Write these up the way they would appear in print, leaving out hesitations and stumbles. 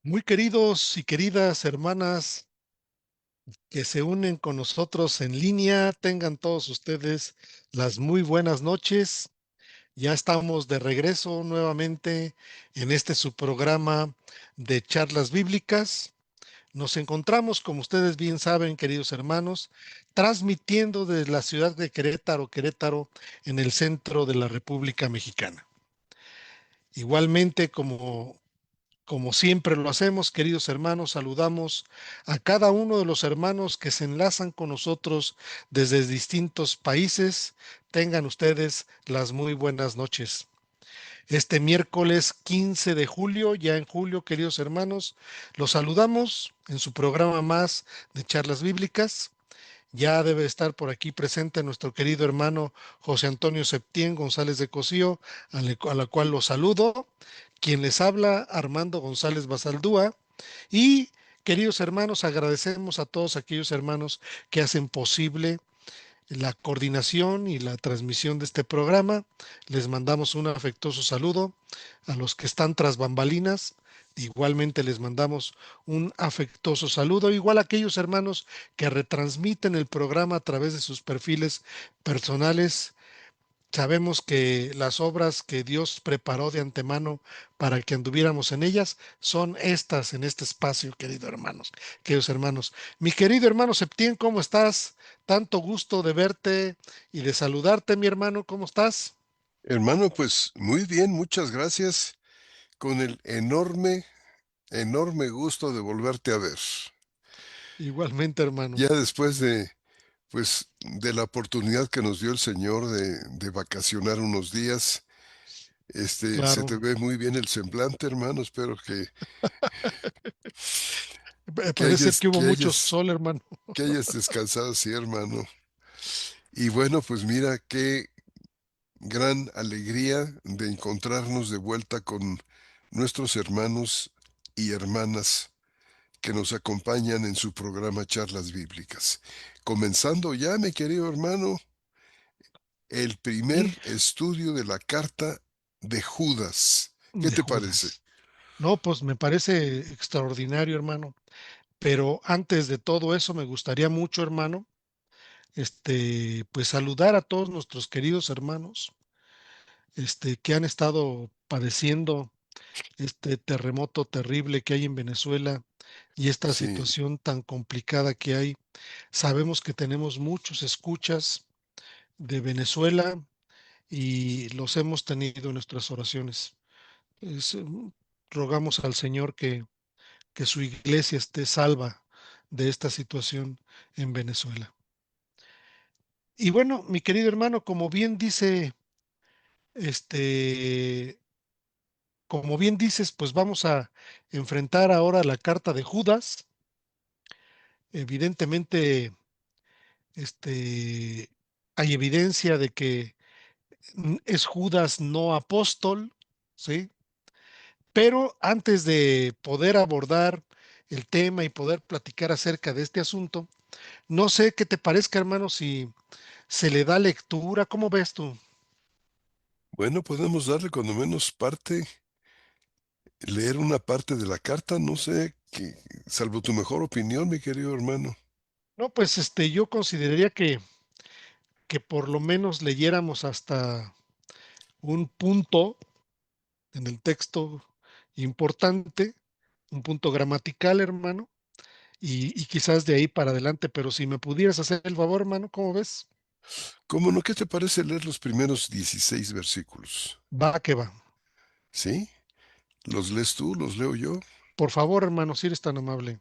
Muy queridos y queridas hermanas que se unen con nosotros en línea, tengan todos ustedes las muy buenas noches. Ya estamos de regreso nuevamente en este su programa de charlas bíblicas. Nos encontramos, como ustedes bien saben, queridos hermanos, transmitiendo desde la ciudad de Querétaro, Querétaro, en el centro de la República Mexicana. Igualmente, como siempre lo hacemos, queridos hermanos, saludamos a cada uno de los hermanos que se enlazan con nosotros desde distintos países. Tengan ustedes las muy buenas noches. Este miércoles 15 de julio, ya en julio, queridos hermanos, los saludamos en su programa más de charlas bíblicas. Ya debe estar por aquí presente nuestro querido hermano José Antonio Septién González de Cosío, a la cual lo saludo. Quien les habla, Armando González Basaldúa. Y queridos hermanos, agradecemos a todos aquellos hermanos que hacen posible la coordinación y la transmisión de este programa. Les mandamos un afectuoso saludo a los que están tras bambalinas. Igualmente les mandamos un afectuoso saludo, igual a aquellos hermanos que retransmiten el programa a través de sus perfiles personales. Sabemos que las obras que Dios preparó de antemano para que anduviéramos en ellas son estas en este espacio, queridos hermanos. Mi querido hermano Septién, ¿cómo estás? Tanto gusto de verte y de saludarte, mi hermano, ¿cómo estás? Hermano, pues muy bien, muchas gracias. Con el enorme gusto de volverte a ver. Igualmente, hermano. Ya después de la oportunidad que nos dio el Señor de vacacionar unos días, se Claro. te ve muy bien el semblante, hermano. Espero que Parece ser hayas, que hubo que mucho hayas, sol, hermano. que hayas descansado así, hermano. Y bueno, pues mira, qué gran alegría de encontrarnos de vuelta con nuestros hermanos y hermanas que nos acompañan en su programa Charlas Bíblicas. Comenzando ya, mi querido hermano, el primer Sí, estudio de la carta de Judas. ¿Qué de te parece? Judas. No, pues me parece extraordinario, hermano. Pero antes de todo eso, me gustaría mucho, hermano, pues saludar a todos nuestros queridos hermanos, que han estado padeciendo este terremoto terrible que hay en Venezuela y esta Sí, situación tan complicada que hay. Sabemos que tenemos muchos escuchas de Venezuela y los hemos tenido en nuestras oraciones. Es, rogamos al Señor que su iglesia esté salva de esta situación en Venezuela. Y bueno, mi querido hermano, este, como bien dices, pues vamos a enfrentar ahora la carta de Judas. Evidentemente, este, hay evidencia de que es Judas no apóstol, ¿sí? Pero antes de poder abordar el tema y poder platicar acerca de este asunto, no sé qué te parezca, hermano, si se le da lectura, ¿cómo ves tú? bueno, podemos darle cuando menos leer una parte de la carta, no sé, salvo tu mejor opinión, mi querido hermano. No, pues yo consideraría que por lo menos leyéramos hasta un punto en el texto importante, un punto gramatical, hermano, y quizás de ahí para adelante, pero si me pudieras hacer el favor, hermano, ¿cómo ves? ¿Cómo no? ¿Qué te parece leer los primeros 16 versículos? Va que va. ¿Sí? ¿Los lees tú? ¿Los leo yo? Por favor, hermano, si eres tan amable.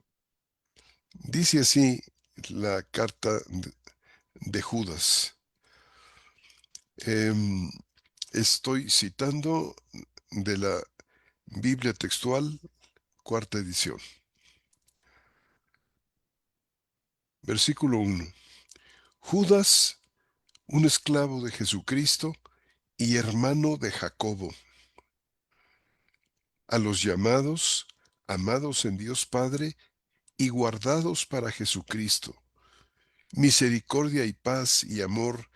Dice así la carta de Judas. Em, Estoy citando de la Biblia textual, cuarta edición. Versículo 1. Judas, un esclavo de Jesucristo y hermano de Jacobo, a los llamados, amados en Dios Padre y guardados para Jesucristo. Misericordia y paz y amor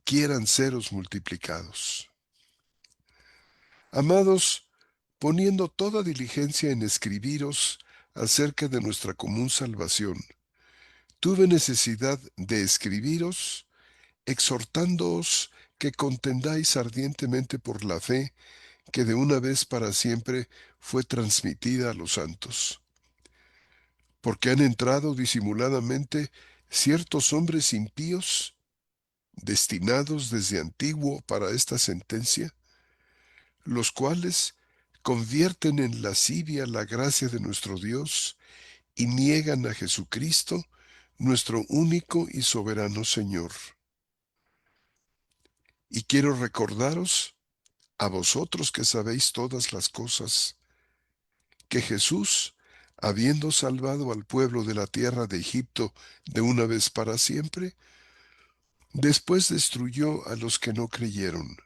quieran seros multiplicados. Amados, poniendo toda diligencia en escribiros acerca de nuestra común salvación. Tuve necesidad de escribiros, exhortándoos que contendáis ardientemente por la fe que de una vez para siempre fue transmitida a los santos. Porque han entrado disimuladamente ciertos hombres impíos, destinados desde antiguo para esta sentencia, los cuales convierten en lascivia la gracia de nuestro Dios y niegan a Jesucristo, nuestro único y soberano Señor. Y quiero recordaros, a vosotros que sabéis todas las cosas, que Jesús, habiendo salvado al pueblo de la tierra de Egipto de una vez para siempre, después destruyó a los que no creyeron,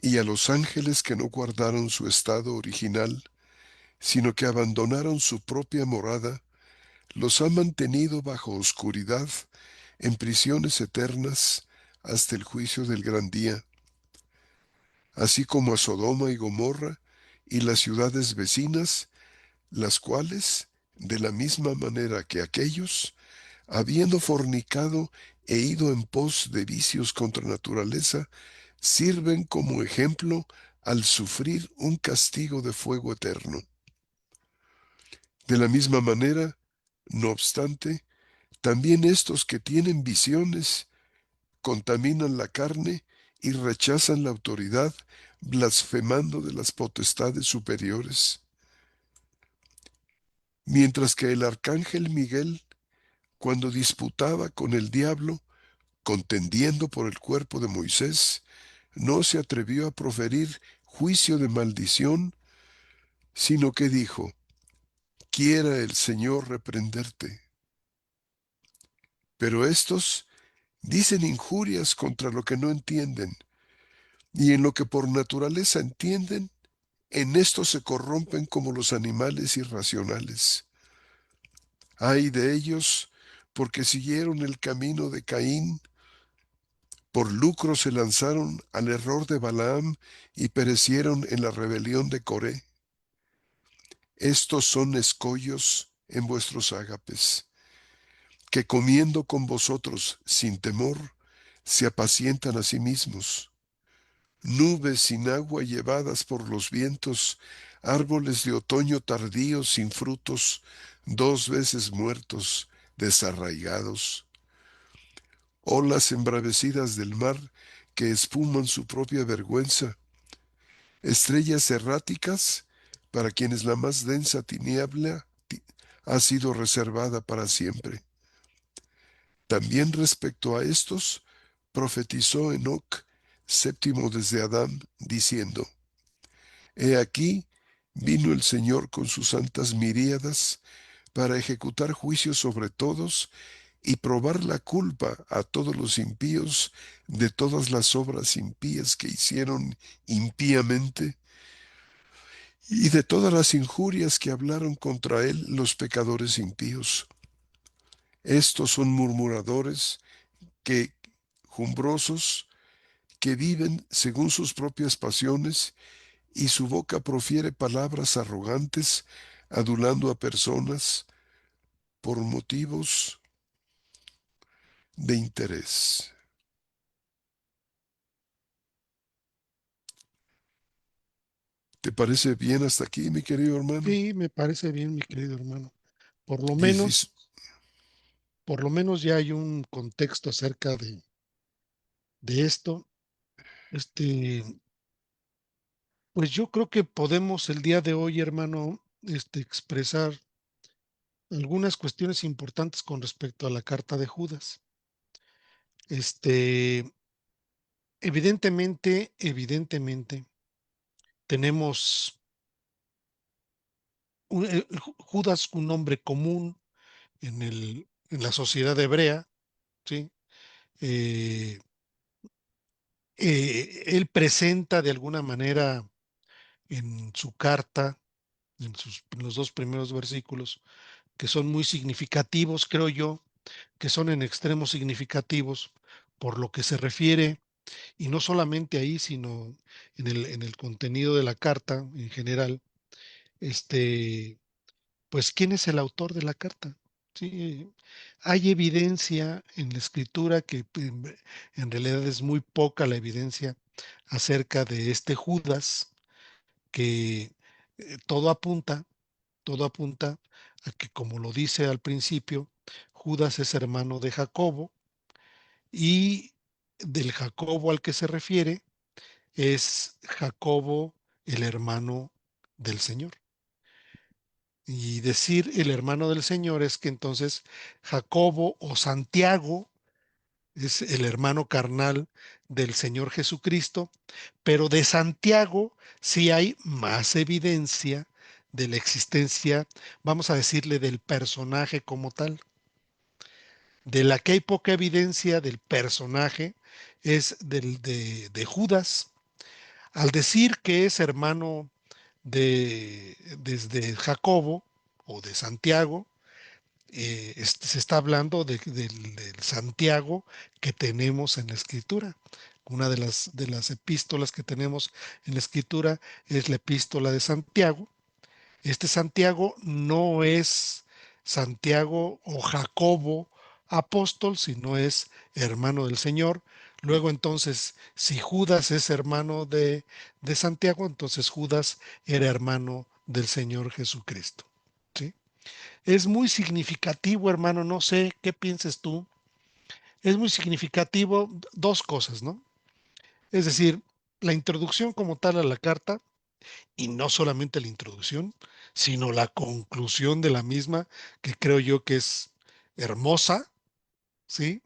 y a los ángeles que no guardaron su estado original, sino que abandonaron su propia morada, los ha mantenido bajo oscuridad, en prisiones eternas, hasta el juicio del gran día, así como a Sodoma y Gomorra y las ciudades vecinas, las cuales, de la misma manera que aquellos, habiendo fornicado e ido en pos de vicios contra naturaleza, sirven como ejemplo al sufrir un castigo de fuego eterno. De la misma manera, no obstante, también estos que tienen visiones contaminan la carne y rechazan la autoridad, blasfemando de las potestades superiores. Mientras que el arcángel Miguel, cuando disputaba con el diablo, contendiendo por el cuerpo de Moisés, no se atrevió a proferir juicio de maldición, sino que dijo, quiera el Señor reprenderte. Pero estos dicen injurias contra lo que no entienden, y en lo que por naturaleza entienden, en esto se corrompen como los animales irracionales. Ay de ellos, porque siguieron el camino de Caín, por lucro se lanzaron al error de Balaam y perecieron en la rebelión de Coré. Estos son escollos en vuestros ágapes, que comiendo con vosotros sin temor, se apacientan a sí mismos. Nubes sin agua llevadas por los vientos, árboles de otoño tardíos sin frutos, 2 veces muertos, desarraigados. Olas embravecidas del mar que espuman su propia vergüenza, estrellas erráticas para quienes la más densa tiniebla ha sido reservada para siempre. También respecto a estos, profetizó Enoc, séptimo desde Adán, diciendo, He aquí, vino el Señor con sus santas miríadas para ejecutar juicio sobre todos y probar la culpa a todos los impíos de todas las obras impías que hicieron impíamente y de todas las injurias que hablaron contra él los pecadores impíos. Estos son murmuradores, quejumbrosos, que viven según sus propias pasiones, y su boca profiere palabras arrogantes, adulando a personas por motivos de interés. ¿Te parece bien hasta aquí, mi querido hermano? Sí, me parece bien, mi querido hermano. Por lo Y dice, menos, por lo menos ya hay un contexto acerca de esto. Este, pues yo creo que podemos el día de hoy, hermano, expresar algunas cuestiones importantes con respecto a la carta de Judas. Este, evidentemente, tenemos Judas, un nombre común en la sociedad hebrea, ¿sí? Eh, Él presenta de alguna manera en su carta, en los 2 primeros versículos, que son muy significativos, creo yo, que son en extremos significativos por lo que se refiere. Y no solamente ahí, sino en el contenido de la carta en general, este, pues, ¿quién es el autor de la carta? Sí, hay evidencia en la escritura que en realidad es muy poca la evidencia acerca de este Judas, que todo apunta, todo apunta a que, como lo dice al principio, Judas es hermano de Jacobo y del Jacobo al que se refiere es Jacobo el hermano del Señor. Y decir el hermano del Señor es que entonces Jacobo o Santiago es el hermano carnal del Señor Jesucristo, pero de Santiago sí hay más evidencia de la existencia, vamos a decirle, del personaje como tal. De la que hay poca evidencia del personaje es de Judas. Al decir que es hermano desde Jacobo o de Santiago, se está hablando del Santiago que tenemos en la Escritura. Una de las epístolas que tenemos en la Escritura es la epístola de Santiago. Este Santiago no es Santiago o Jacobo apóstol, sino es hermano del Señor. Luego entonces, si Judas es hermano de Santiago, entonces Judas era hermano del Señor Jesucristo. ¿Sí? Es muy significativo, hermano, no sé qué pienses tú. Es muy significativo dos cosas, ¿no? Es decir, la introducción como tal a la carta, y no solamente la introducción, sino la conclusión de la misma, que creo yo que es hermosa, ¿sí?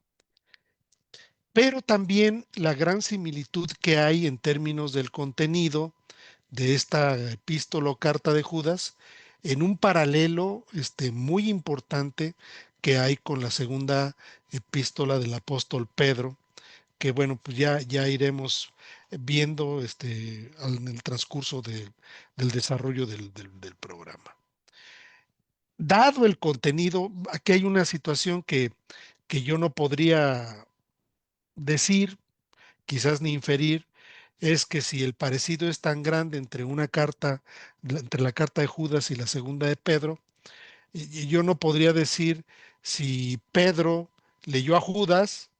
Pero también la gran similitud que hay en términos del contenido de esta epístola o carta de Judas, en un paralelo muy importante que hay con la segunda epístola del apóstol Pedro, que bueno, pues ya iremos viendo en el transcurso del desarrollo del programa. Dado el contenido, aquí hay una situación que yo no podría decir, quizás ni inferir, es que si el parecido es tan grande entre una carta, entre la carta de Judas y la segunda de Pedro, y yo no podría decir si Pedro leyó a Judas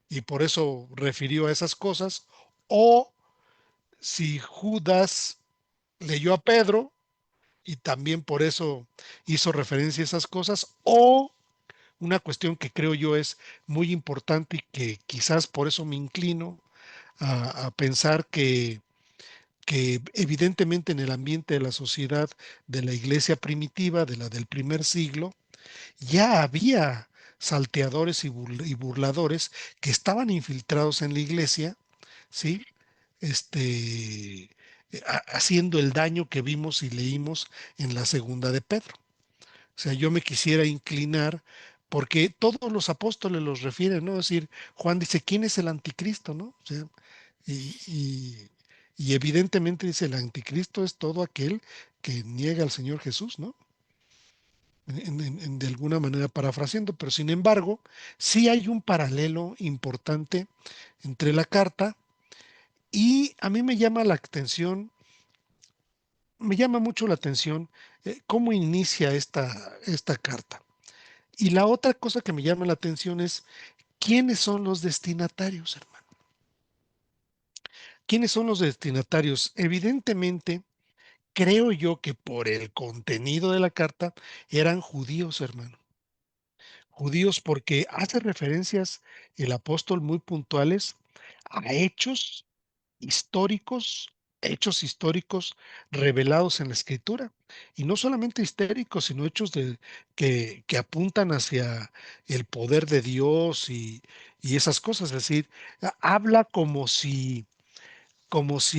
y por eso refirió a esas cosas, o si Judas leyó a Pedro y también por eso hizo referencia a esas cosas, o una cuestión que creo yo es muy importante y que quizás por eso me inclino a pensar que evidentemente en el ambiente de la sociedad de la iglesia primitiva, de la del primer siglo, ya había salteadores y burladores que estaban infiltrados en la iglesia, ¿sí? Haciendo el daño que vimos y leímos en la segunda de Pedro. O sea, yo me quisiera inclinar porque todos los apóstoles los refieren, ¿no? Es decir, Juan dice, ¿quién es el anticristo, no? O sea, y, y- y evidentemente dice, el anticristo es todo aquel que niega al Señor Jesús, ¿no? De alguna manera parafraseando, pero sin embargo, sí hay un paralelo importante entre la carta y a mí me llama mucho la atención cómo inicia esta carta. Y la otra cosa que me llama la atención es quiénes son los destinatarios, hermano. ¿Quiénes son los destinatarios? Evidentemente, creo yo que por el contenido de la carta eran judíos, hermano. Judíos porque hace referencias el apóstol muy puntuales a hechos históricos revelados en la escritura. Y no solamente históricos, sino hechos que apuntan hacia el poder de Dios y esas cosas. Es decir, habla como si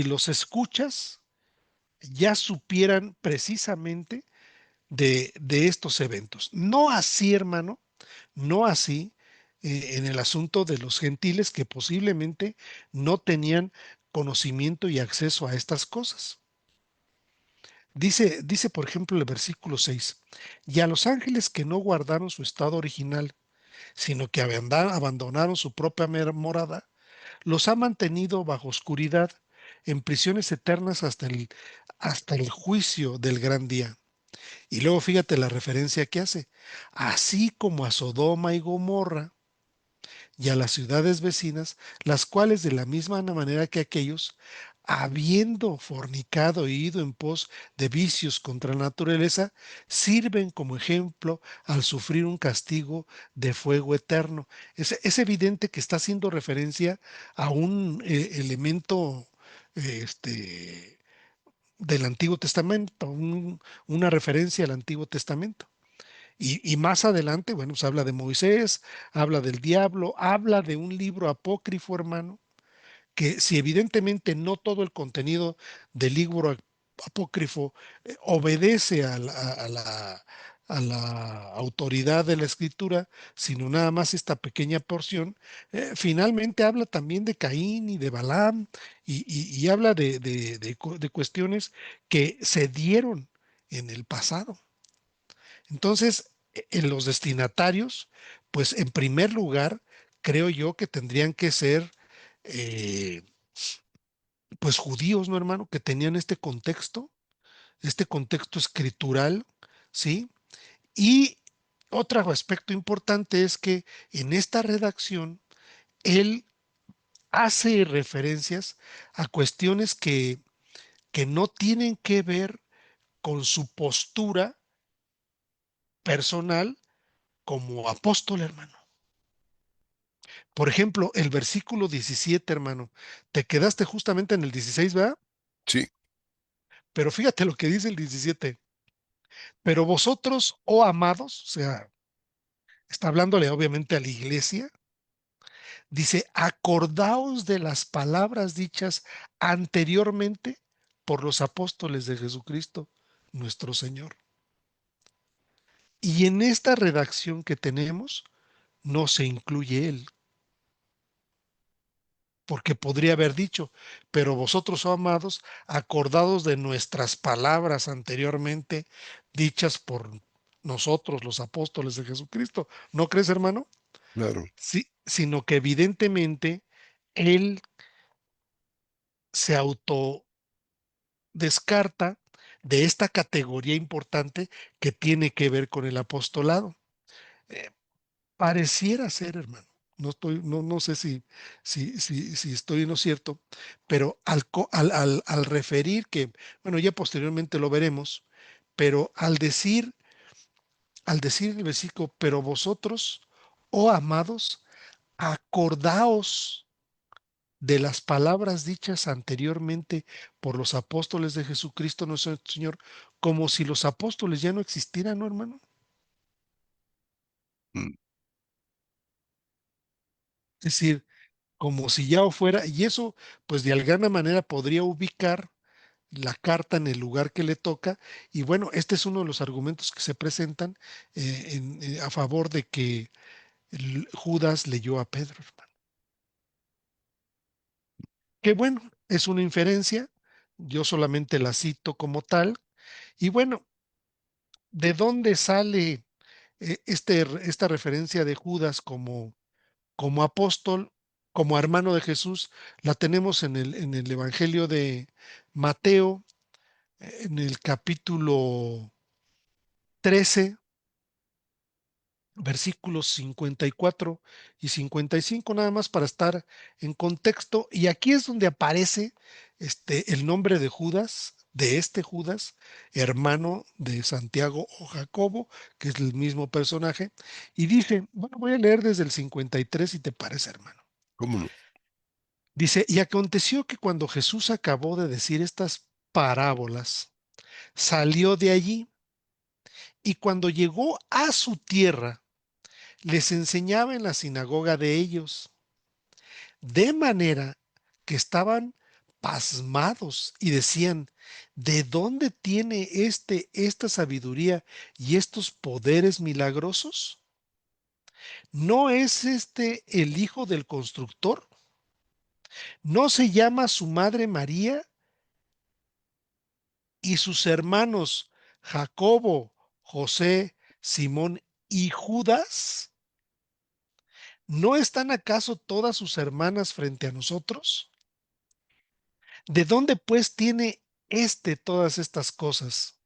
los escuchas ya supieran precisamente de estos eventos. No así, hermano, no así en el asunto de los gentiles que posiblemente no tenían conocimiento y acceso a estas cosas. Dice, por ejemplo, el versículo 6, y a los ángeles que no guardaron su estado original, sino que abandonaron su propia morada, los ha mantenido bajo oscuridad, en prisiones eternas hasta el juicio del gran día. Y luego fíjate la referencia que hace. Así como a Sodoma y Gomorra y a las ciudades vecinas, las cuales de la misma manera que aquellos, habiendo fornicado e ido en pos de vicios contra la naturaleza, sirven como ejemplo al sufrir un castigo de fuego eterno. Es evidente que está haciendo referencia a un elemento del Antiguo Testamento, una referencia al Antiguo Testamento. Y más adelante, bueno, pues habla de Moisés, habla del diablo, habla de un libro apócrifo, hermano, que si evidentemente no todo el contenido del libro apócrifo obedece a la autoridad de la escritura, sino nada más esta pequeña porción, finalmente habla también de Caín y de Balaam y habla de cuestiones que se dieron en el pasado. Entonces, en los destinatarios, pues en primer lugar, creo yo que tendrían que ser, eh, pues judíos, ¿no, hermano? Que tenían este contexto escritural, ¿sí? Y otro aspecto importante es que en esta redacción, él hace referencias a cuestiones que no tienen que ver con su postura personal como apóstol, hermano. Por ejemplo, el versículo 17, hermano, te quedaste justamente en el 16, ¿verdad? Sí, Pero fíjate lo que dice el 17. Pero vosotros, oh amados, o sea, está hablándole obviamente a la iglesia, dice, acordaos de las palabras dichas anteriormente por los apóstoles de Jesucristo, nuestro Señor. Y en esta redacción que tenemos, no se incluye él. Porque podría haber dicho, pero vosotros, oh amados, acordados de nuestras palabras anteriormente dichas por nosotros, los apóstoles de Jesucristo. ¿No crees, hermano? claro. Sí, sino que evidentemente él se autodescarta de esta categoría importante que tiene que ver con el apostolado. Eh, Pareciera ser, hermano. No sé si estoy en lo cierto, pero al referir que, bueno, ya posteriormente lo veremos, pero al decir el versículo, pero vosotros, oh amados, acordaos de las palabras dichas anteriormente por los apóstoles de Jesucristo nuestro Señor, como si los apóstoles ya no existieran, ¿no, hermano? Mm, Es decir, como si ya fuera, y eso pues de alguna manera podría ubicar la carta en el lugar que le toca, y bueno, este es uno de los argumentos que se presentan a favor de que Judas leyó a Pedro, hermano. Que bueno, es una inferencia, yo solamente la cito como tal, y bueno, ¿de dónde sale esta referencia de Judas como apóstol, como hermano de Jesús? La tenemos en el Evangelio de Mateo, en el capítulo 13, versículos 54 y 55, nada más para estar en contexto. Y aquí es donde aparece el nombre de Judas, de este Judas, hermano de Santiago o Jacobo, que es el mismo personaje. Y dice, bueno, voy a leer desde el 53 si te parece, hermano. ¿Cómo no? Dice, y aconteció que cuando Jesús acabó de decir estas parábolas, salió de allí y cuando llegó a su tierra, les enseñaba en la sinagoga de ellos, de manera que estaban pasmados y decían, ¿de dónde tiene esta sabiduría y estos poderes milagrosos? ¿No es este el hijo del constructor? ¿No se llama su madre María y sus hermanos Jacobo, José, Simón y Judas? ¿No están acaso todas sus hermanas frente a nosotros? ¿De dónde pues tiene todas estas cosas?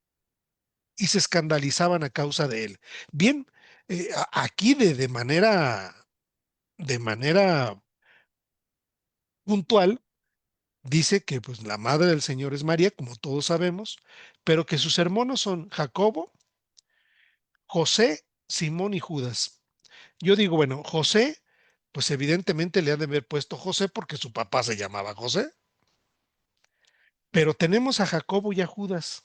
Y se escandalizaban a causa de él. Bien, aquí de manera puntual, dice que pues la madre del Señor es María, como todos sabemos, pero que sus hermanos son Jacobo, José, Simón y Judas. Yo digo, bueno, José, pues evidentemente le han de haber puesto José porque su papá se llamaba José, pero tenemos a Jacobo y a Judas.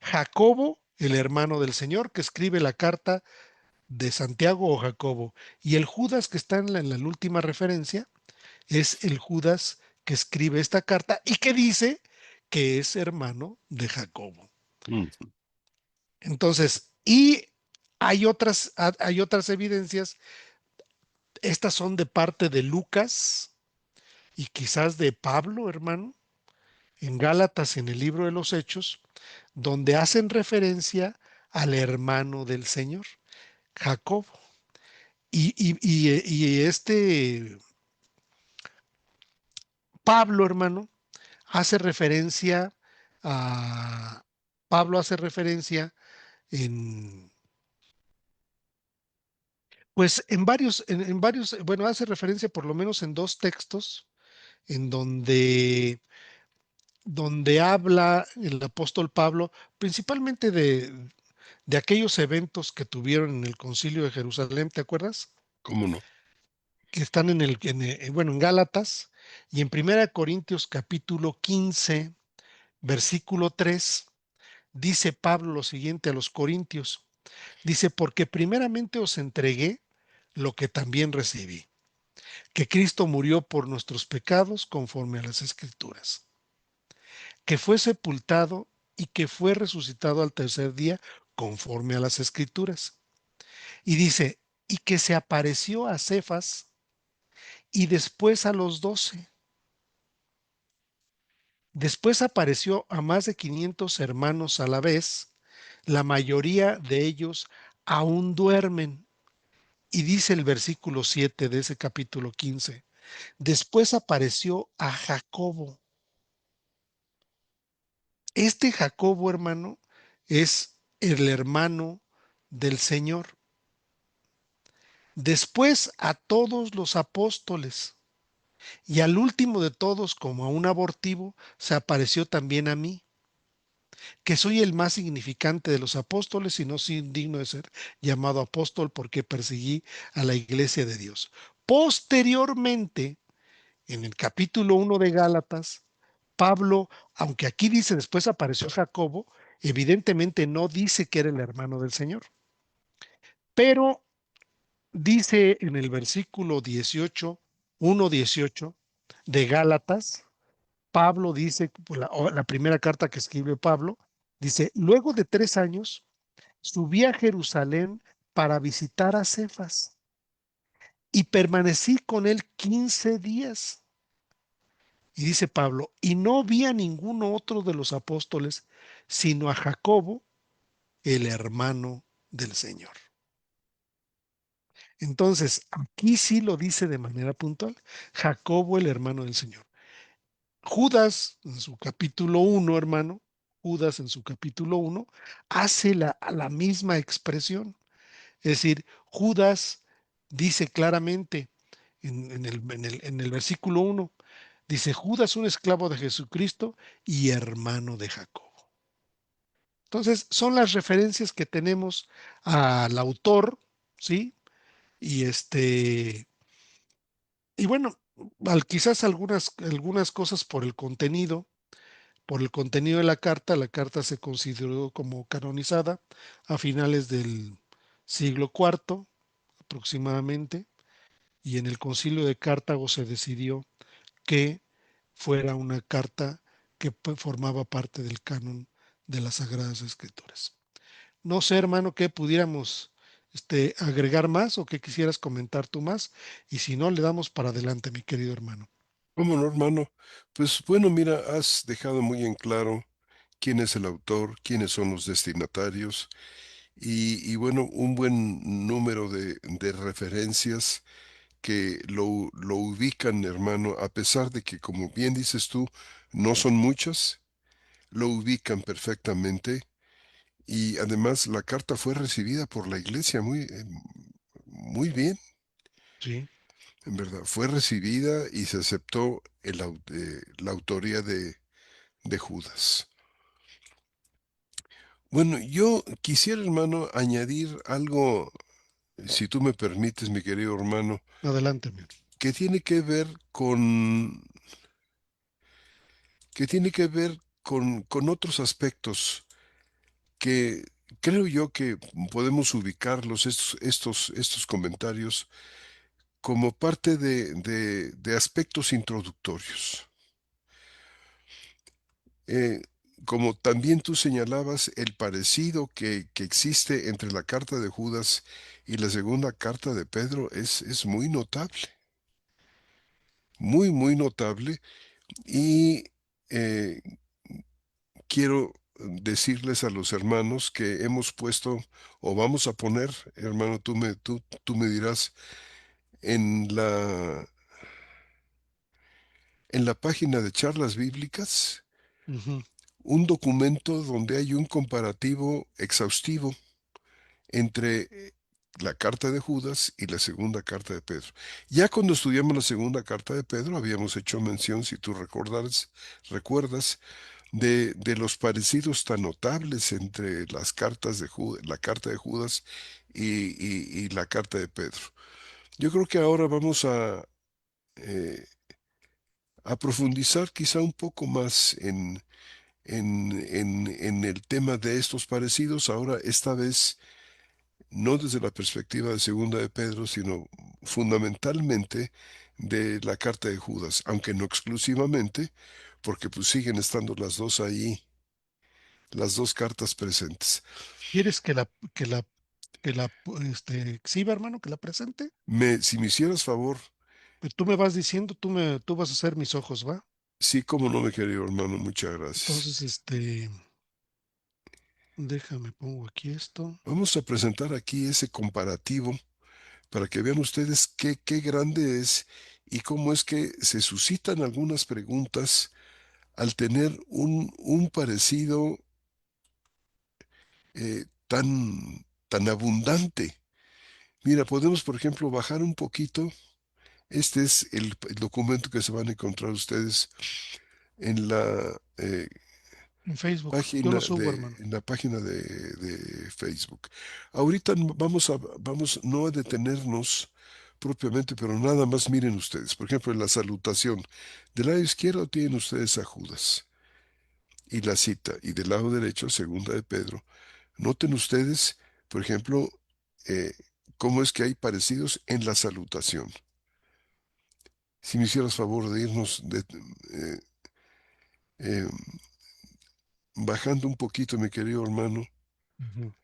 Jacobo, el hermano del Señor, que escribe la carta de Santiago o Jacobo, y el Judas que está en la última referencia es el Judas que escribe esta carta y que dice que es hermano de Jacobo. Mm. Entonces, y hay otras evidencias, estas son de parte de Lucas y quizás de Pablo, hermano, en Gálatas, en el libro de los Hechos, donde hacen referencia al hermano del Señor, Jacobo. Y Pablo, hermano, hace referencia a, Pablo hace referencia en, pues en varios, bueno, hace referencia por lo menos en dos textos en donde habla el apóstol Pablo principalmente de aquellos eventos que tuvieron en el Concilio de Jerusalén, ¿te acuerdas? ¿Cómo no? Que están bueno, en Gálatas y en Primera Corintios capítulo 15, versículo 3, dice Pablo lo siguiente a los corintios. Dice, porque primeramente os entregué lo que también recibí, que Cristo murió por nuestros pecados conforme a las Escrituras, que fue sepultado y que fue resucitado al tercer día conforme a las Escrituras. Y dice, y que se apareció a Cefas y después a los 12. Después apareció a más de 500 hermanos a la vez, la mayoría de ellos aún duermen. Y dice el versículo 7 de ese capítulo 15. Después apareció a Jacobo. Este Jacobo, hermano, es el hermano del Señor. Después a todos los apóstoles. Y al último de todos, como a un abortivo, se apareció también a mí, que soy el más significante de los apóstoles y no soy digno de ser llamado apóstol porque perseguí a la iglesia de Dios. Posteriormente, en el capítulo 1 de Gálatas, Pablo, aunque aquí dice después apareció Jacobo, evidentemente no dice que era el hermano del Señor, pero dice en el versículo 18, 1:18 de Gálatas, Pablo dice, pues, la primera carta que escribe Pablo, dice, luego de 3 años, subí a Jerusalén para visitar a Cefas y permanecí con él 15 días. Y dice Pablo, y no vi a ninguno otro de los apóstoles, sino a Jacobo, el hermano del Señor. Entonces, aquí sí lo dice de manera puntual, Jacobo, el hermano del Señor. Judas, en su capítulo 1, hermano, Judas en su capítulo 1, hace la misma expresión. Es decir, Judas dice claramente en el versículo 1, dice, Judas, un esclavo de Jesucristo y hermano de Jacobo. Entonces, son las referencias que tenemos al autor, ¿sí? Y y bueno, quizás algunas cosas por el contenido de la carta se consideró como canonizada a finales del siglo IV aproximadamente, y en el concilio de Cartago se decidió que fuera una carta que formaba parte del canon de las Sagradas Escrituras. No sé, hermano, que pudiéramos agregar más o que quisieras comentar tú más, y si no, le damos para adelante, mi querido hermano. ¿Cómo no, hermano? Pues bueno, mira, has dejado muy en claro quién es el autor, quiénes son los destinatarios y bueno, un buen número de referencias que lo ubican, hermano, a pesar de que, como bien dices tú, no son muchas, lo ubican perfectamente. Y además la carta fue recibida por la iglesia muy bien, Sí. en verdad. Fue recibida y se aceptó la autoría de Judas. Bueno, yo quisiera, hermano, añadir algo, si tú me permites, mi querido hermano, Adelante, mi que tiene que ver que tiene que ver con otros aspectos que creo yo que podemos ubicarlos, estos comentarios, como parte de aspectos introductorios. Eh, Como también tú señalabas, el parecido que existe entre la carta de Judas y la segunda carta de Pedro es muy notable, muy notable. Y eh, quiero decirles a los hermanos que hemos puesto o vamos a poner, hermano, tú me dirás, en en la página de charlas bíblicas, Ujú. un documento donde hay un comparativo exhaustivo entre la carta de Judas y la segunda carta de Pedro. Ya cuando estudiamos la segunda carta de Pedro, habíamos hecho mención, si tú recuerdas, de los parecidos tan notables entre las cartas la carta de Judas y la carta de Pedro. Yo creo que ahora vamos eh, a profundizar quizá un poco más en el tema de estos parecidos, ahora esta vez no desde la perspectiva de segunda de Pedro, sino fundamentalmente de la carta de Judas, aunque no exclusivamente, porque pues siguen estando las dos ahí, las dos cartas presentes. ¿Quieres que la exhiba, hermano, que la presente? Si me hicieras favor, Pues tú me vas diciendo, tú vas a ser mis ojos, ¿va? sí, como no, mi querido hermano, muchas gracias. Entonces, déjame, pongo aquí esto Vamos a presentar aquí ese comparativo para que vean ustedes qué grande es y cómo es que se suscitan algunas preguntas al tener un parecido tan abundante. Mira, podemos, por ejemplo, bajar un poquito. Este es el documento que se van a encontrar ustedes en en Facebook. Yo lo subo, hermano. en la página de Facebook. Ahorita vamos no a detenernos propiamente, pero nada más miren ustedes. Por ejemplo, en la salutación, del lado izquierdo tienen ustedes a Judas y la cita, y del lado derecho, segunda de Pedro. Noten ustedes, por ejemplo, eh, cómo es que hay parecidos en la salutación. Si me hicieras favor de irnos eh, eh, bajando un poquito, mi querido hermano. Ujú.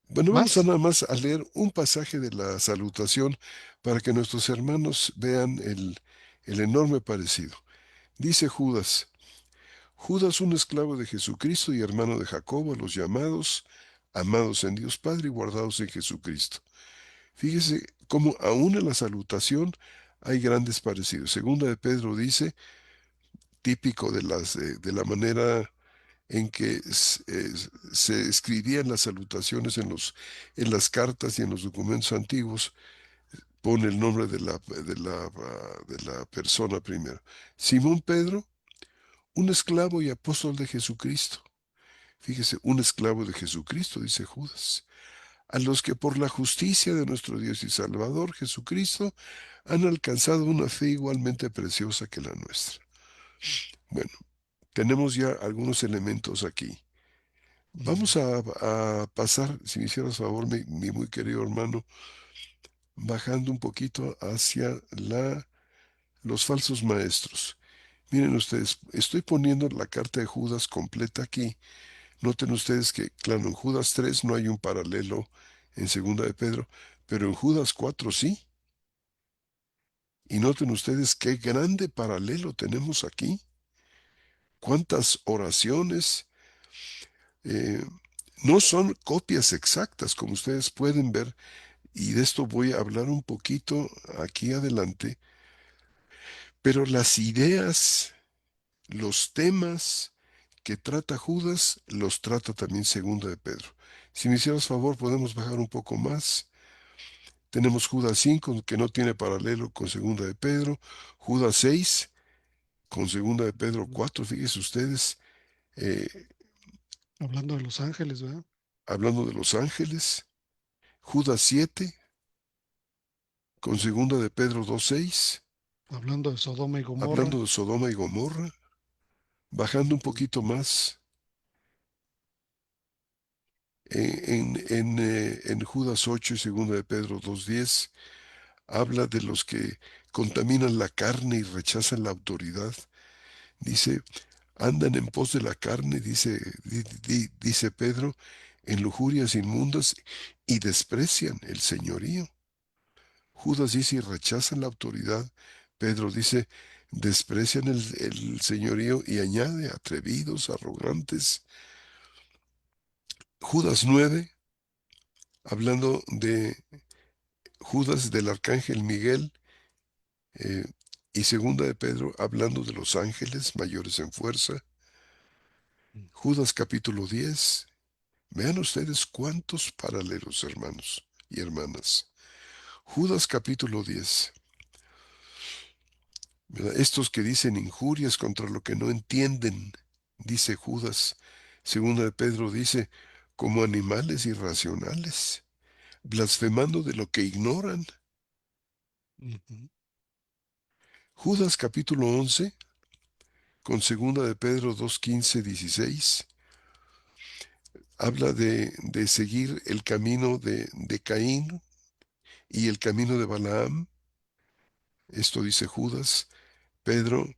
Bueno, vamos a ¿Más? nada más a leer un pasaje de la salutación para que nuestros hermanos vean el enorme parecido. Dice Judas, Judas, un esclavo de Jesucristo y hermano de Jacobo, a los llamados, amados en Dios Padre y guardados en Jesucristo. Fíjese cómo aún en la salutación hay grandes parecidos. Segunda de Pedro dice, típico de la manera en que se escribían las salutaciones en las cartas y en los documentos antiguos, pone el nombre de la persona primero. Simón Pedro, un esclavo y apóstol de Jesucristo. Fíjese, un esclavo de Jesucristo, dice Judas, a los que por la justicia de nuestro Dios y Salvador Jesucristo han alcanzado una fe igualmente preciosa que la nuestra. Bueno, tenemos ya algunos elementos aquí. Ujú. Vamos a pasar, si me hicieras favor, mi muy querido hermano, bajando un poquito hacia los falsos maestros. Miren ustedes, estoy poniendo la carta de Judas completa aquí. Noten ustedes que, claro, en Judas 3 no hay un paralelo en segunda de Pedro, pero en Judas 4 sí. Y noten ustedes qué grande paralelo tenemos aquí. Cuántas oraciones. eh, No son copias exactas, como ustedes pueden ver, y de esto voy a hablar un poquito aquí adelante, pero las ideas, los temas que trata Judas, los trata también Segunda de Pedro. Si me hicieras favor, podemos bajar un poco más. Tenemos Judas 5, que no tiene paralelo con Segunda de Pedro. Judas 6, con Segunda de Pedro Ujú. 4. Fíjense ustedes, eh, Hablando de Los Ángeles, ¿verdad? hablando de los ángeles. Judas 7, con Segunda de Pedro 2:6, Hablando de Sodoma y Gomorra. hablando de Sodoma y Gomorra. Bajando un poquito Ujú. más, en Judas 8 y Segunda de Pedro 2:10, habla de los que contaminan la carne y rechazan la autoridad. Dice, andan en pos de la carne, dice Pedro, en lujurias inmundas y desprecian el señorío. Judas dice, y rechazan la autoridad. Pedro dice, desprecian el señorío y añade, atrevidos, arrogantes. Judas 9, hablando de Judas del arcángel Miguel, eh, y segunda de Pedro, hablando de los ángeles mayores en fuerza. Judas capítulo 10. Vean ustedes cuántos paralelos, hermanos y hermanas. Judas capítulo 10. ¿Verdad? Estos que dicen injurias contra lo que no entienden, dice Judas. Segunda de Pedro dice, como animales irracionales, blasfemando de lo que ignoran. Ujú. Judas capítulo 11, con segunda de Pedro 2:15-16, habla de seguir el camino de Caín y el camino de Balaam. Esto dice Judas. Pedro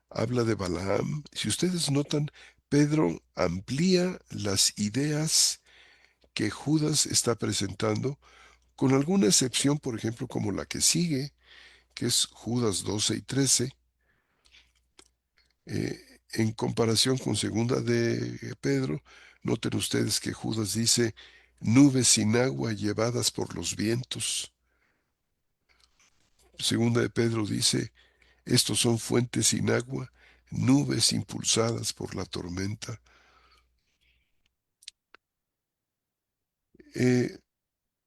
habla de Balaam. Si ustedes notan, Pedro amplía las ideas que Judas está presentando, con alguna excepción, por ejemplo, como la que sigue, que es Judas 12 y 13, en comparación con segunda de Pedro. Noten ustedes que Judas dice, nubes sin agua llevadas por los vientos. Segunda de Pedro dice, estos son fuentes sin agua, nubes impulsadas por la tormenta. Eh,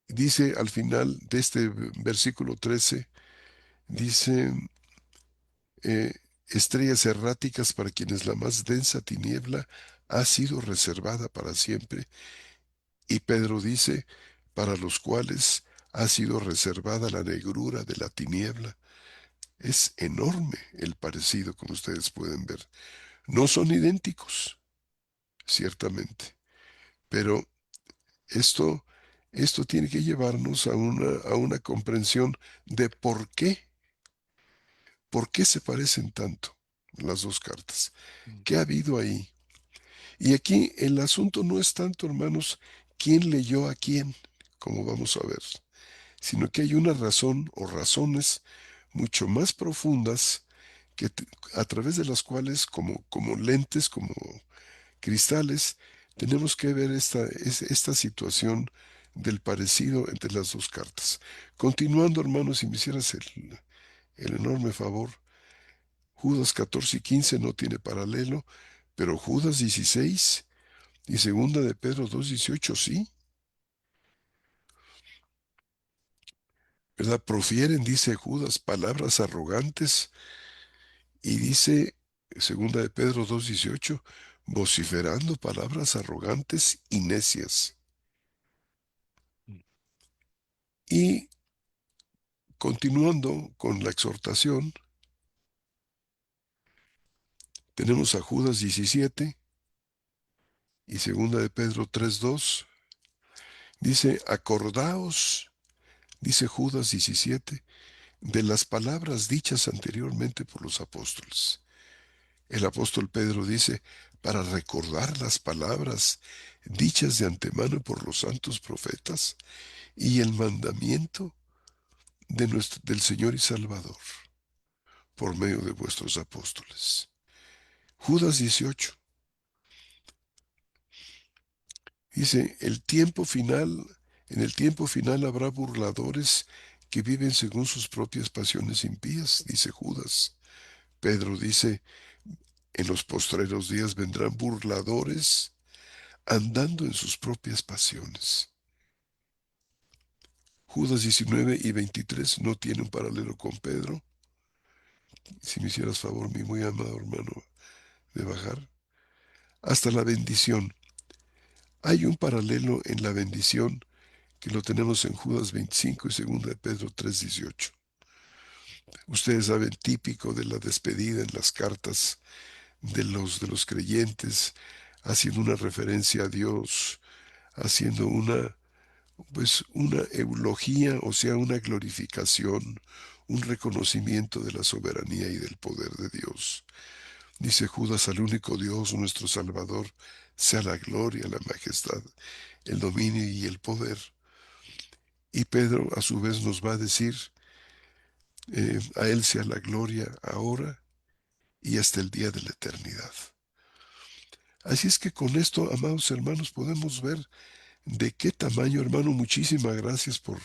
Dice al final de este versículo 13, dice, eh, estrellas erráticas para quienes la más densa tiniebla ha sido reservada para siempre. Y Pedro dice, para los cuales ha sido reservada la negrura de la tiniebla. Es enorme el parecido, como ustedes pueden ver. No son idénticos, ciertamente, pero esto, esto tiene que llevarnos a una comprensión de por qué se parecen tanto las dos cartas. ¿Qué ha habido ahí? Y aquí el asunto no es tanto, hermanos, quién leyó a quién, como vamos a ver, sino que hay una razón o razones mucho más profundas que a través de las cuales, como lentes, como cristales, tenemos que ver esta situación del parecido entre las dos cartas. Continuando, hermanos, si me hicieras el enorme favor, Judas 14 y 15 no tiene paralelo, pero Judas 16 y segunda de Pedro 2:18 sí, ¿verdad? Profieren, dice Judas, palabras arrogantes y dice segunda de Pedro 2:18, vociferando palabras arrogantes y necias. Y continuando con la exhortación, tenemos a Judas 17 y segunda de Pedro 3:2. Dice, acordaos, dice Judas 17, de las palabras dichas anteriormente por los apóstoles. El apóstol Pedro dice, para recordar las palabras dichas de antemano por los santos profetas y el mandamiento del Señor y Salvador por medio de vuestros apóstoles. Judas 18 Dice, en el tiempo final habrá burladores que viven según sus propias pasiones impías, dice Judas. Pedro dice, en los postreros días vendrán burladores andando en sus propias pasiones. Judas 19:23 no tiene un paralelo con Pedro. Si me hicieras favor, mi muy amado hermano, de bajar. Hasta la bendición. Hay un paralelo en la bendición que lo tenemos en Judas 25 y 2 de Pedro 3:18. Ustedes saben, típico de la despedida en las cartas de los creyentes, haciendo una referencia a Dios, haciendo una eulogía, o sea, una glorificación, un reconocimiento de la soberanía y del poder de Dios. Dice Judas, al único Dios, nuestro Salvador, sea la gloria, la majestad, el dominio y el poder. Y Pedro a su vez nos va a decir, a Él sea la gloria ahora y hasta el día de la eternidad. Así es que con esto, amados hermanos, podemos ver de qué tamaño, hermano, muchísimas gracias por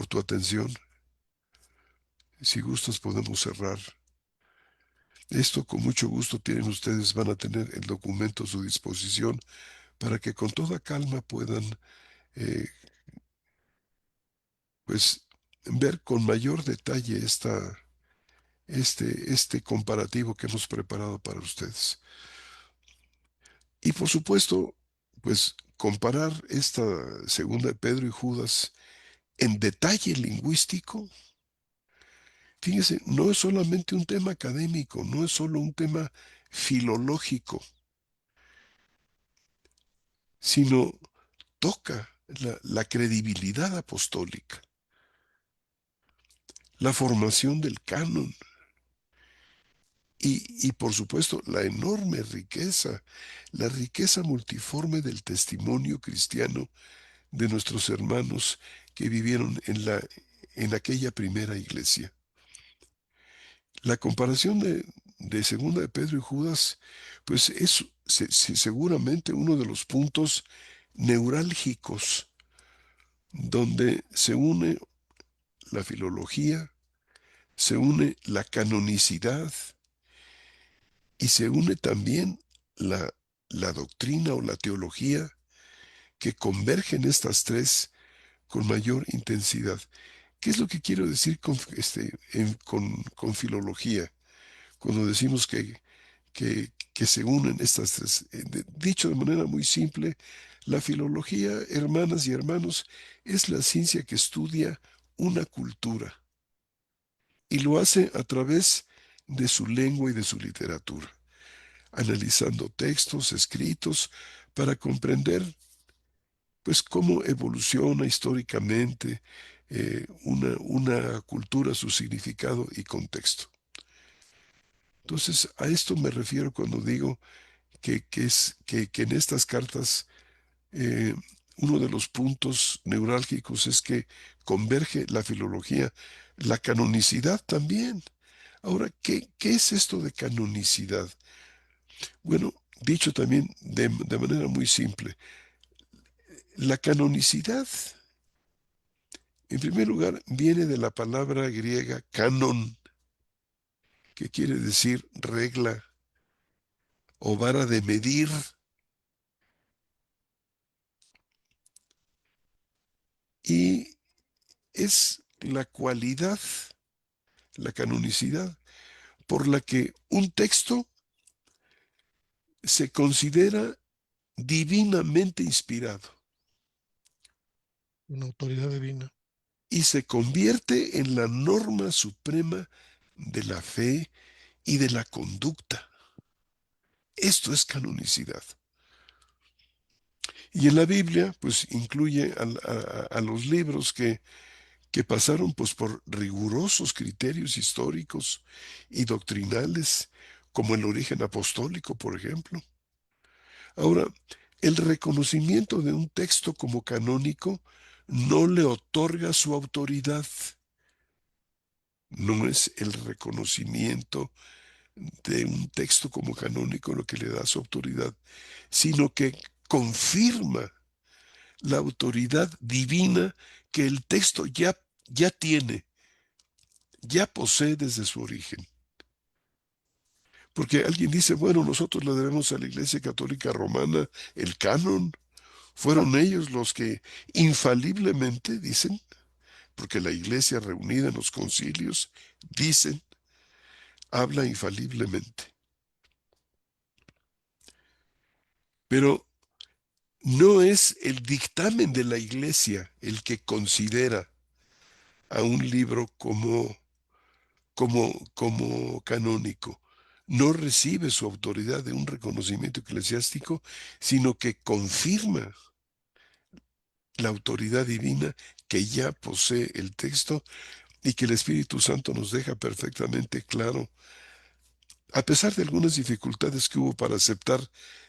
tu atención. Si gustas, podemos cerrar. Esto con mucho gusto van a tener el documento a su disposición para que con toda calma puedan, eh, pues, ver con mayor detalle este comparativo que hemos preparado para ustedes. Y por supuesto, pues, comparar esta segunda de Pedro y Judas en detalle lingüístico. Fíjese, no es solamente un tema académico, no es solo un tema filológico, sino toca la credibilidad apostólica, la formación del canon y por supuesto la enorme riqueza, la riqueza multiforme del testimonio cristiano de nuestros hermanos que vivieron en aquella primera iglesia. La comparación de Segunda de Pedro y Judas, pues es seguramente uno de los puntos neurálgicos donde se une la filología, se une la canonicidad y se une también la, la doctrina o la teología que convergen estas tres con mayor intensidad. ¿Qué es lo que quiero decir con filología? Cuando decimos que se unen estas tres. Dicho de manera muy simple, la filología, hermanas y hermanos, es la ciencia que estudia una cultura y lo hace a través de su lengua y de su literatura, analizando textos escritos para comprender pues cómo evoluciona históricamente una cultura, su significado y contexto. Entonces, a esto me refiero cuando digo que en estas cartas eh, uno de los puntos neurálgicos es que converge la filología, la canonicidad también. Ahora, ¿qué es esto de canonicidad? Bueno, dicho también de manera muy simple, la canonicidad, en primer lugar, viene de la palabra griega canon, que quiere decir regla o vara de medir, y es la cualidad, la canonicidad, por la que un texto se considera divinamente inspirado Una autoridad divina. y se convierte en la norma suprema de la fe y de la conducta. Esto es canonicidad. Y en la Biblia, pues incluye a los libros que pasaron pues por rigurosos criterios históricos y doctrinales, como el origen apostólico, por ejemplo. Ahora, el reconocimiento de un texto como canónico no le otorga su autoridad. No es el reconocimiento de un texto como canónico lo que le da su autoridad, sino que confirma. la autoridad divina que el texto ya tiene, ya posee desde su origen. Porque alguien dice, bueno, nosotros le debemos a la Iglesia Católica Romana el canon. Fueron ellos los que infaliblemente dicen, porque la Iglesia reunida en los concilios, dicen, habla infaliblemente. Pero no es el dictamen de la Iglesia el que considera a un libro como canónico. No recibe su autoridad de un reconocimiento eclesiástico, sino que confirma la autoridad divina que ya posee el texto y que el Espíritu Santo nos deja perfectamente claro, a pesar de algunas dificultades que hubo para aceptar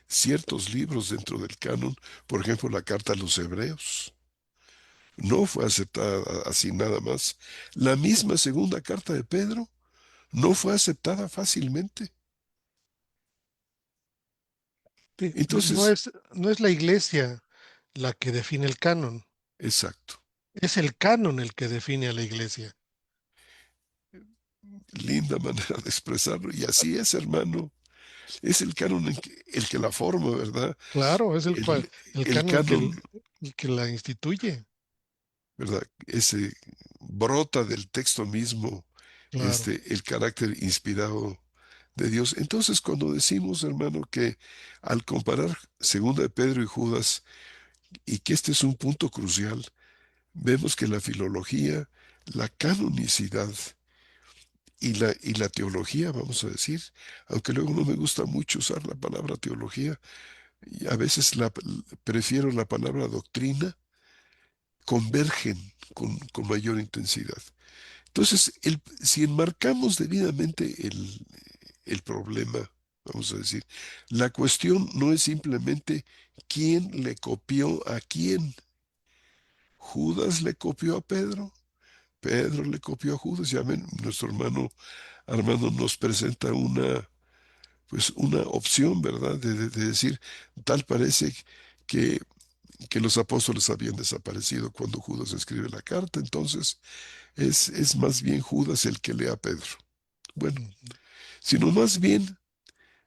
ciertos libros dentro del canon, por ejemplo, la carta a los Hebreos. No fue aceptada así nada más. La misma segunda carta de Pedro no fue aceptada fácilmente. Sí, Entonces, no es la iglesia la que define el canon, exacto. es el canon el que define a la iglesia. Linda manera de expresarlo. Y así es, hermano. Es el canon el que la forma, ¿verdad? Claro, es El, el el canon canon, el que la instituye. ¿verdad? Ese brota del texto mismo, Claro. el carácter inspirado de Dios. Entonces, cuando decimos, hermano, que al comparar Segunda de Pedro y Judas, y que este es un punto crucial, vemos que la filología, la canonicidad y la teología, vamos a decir, aunque luego no me gusta mucho usar la palabra teología, y a veces prefiero la palabra doctrina, convergen con mayor intensidad. Entonces, si enmarcamos debidamente el problema, vamos a decir, la cuestión no es simplemente quién le copió a quién. Judas le copió a Pedro, Pedro le copió a Judas. Ya ven, nuestro hermano Armando nos presenta pues una opción, ¿verdad? De decir, tal parece que, que los apóstoles habían desaparecido cuando Judas escribe la carta, entonces es más bien Judas el que lee a Pedro. Bueno, Ujú. sino más bien,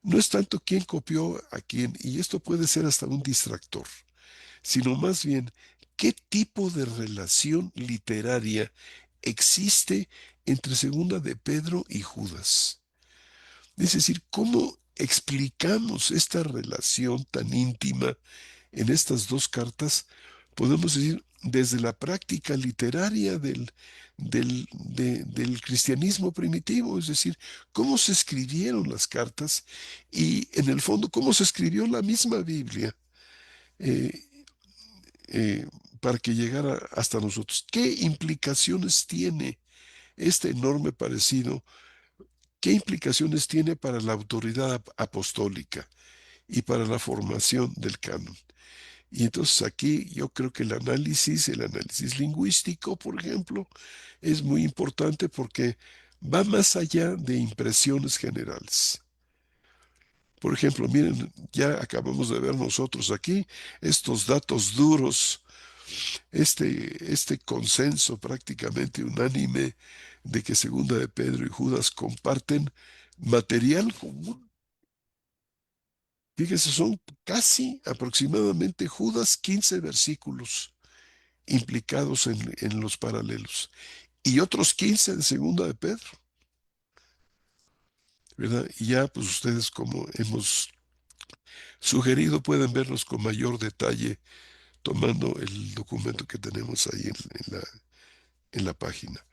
no es tanto quién copió a quién, y esto puede ser hasta un distractor, sino más bien qué tipo de relación literaria existe entre Segunda de Pedro y Judas. Es decir, ¿cómo explicamos esta relación tan íntima en estas dos cartas? Podemos decir, desde la práctica literaria del cristianismo primitivo, es decir, cómo se escribieron las cartas y en el fondo cómo se escribió la misma Biblia eh, eh, para que llegara hasta nosotros. ¿Qué implicaciones tiene este enorme parecido? ¿Qué implicaciones tiene para la autoridad apostólica y para la formación del canon? Y entonces aquí yo creo que el análisis lingüístico, por ejemplo, es muy importante porque va más allá de impresiones generales. Por ejemplo, miren, ya acabamos de ver nosotros aquí estos datos duros, este consenso prácticamente unánime de que Segunda de Pedro y Judas comparten material común. Fíjese, son casi aproximadamente Judas 15 versículos implicados en los paralelos y otros 15 de Segunda de Pedro, ¿verdad? Y ya pues ustedes como hemos sugerido pueden verlos con mayor detalle tomando el documento que tenemos ahí en la página.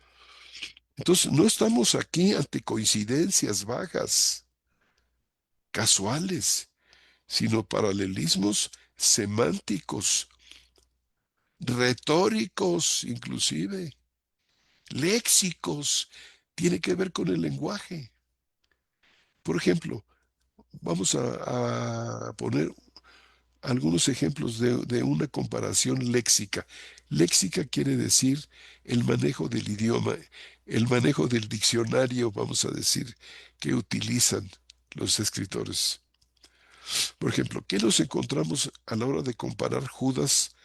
Entonces, no estamos aquí ante coincidencias vagas, casuales, sino paralelismos semánticos, retóricos inclusive, léxicos, tiene que ver con el lenguaje. Por ejemplo, vamos a poner algunos ejemplos de una comparación léxica. Léxica quiere decir el manejo del idioma, el manejo del diccionario, vamos a decir, que utilizan los escritores. Por ejemplo, ¿qué nos encontramos a la hora de comparar Judas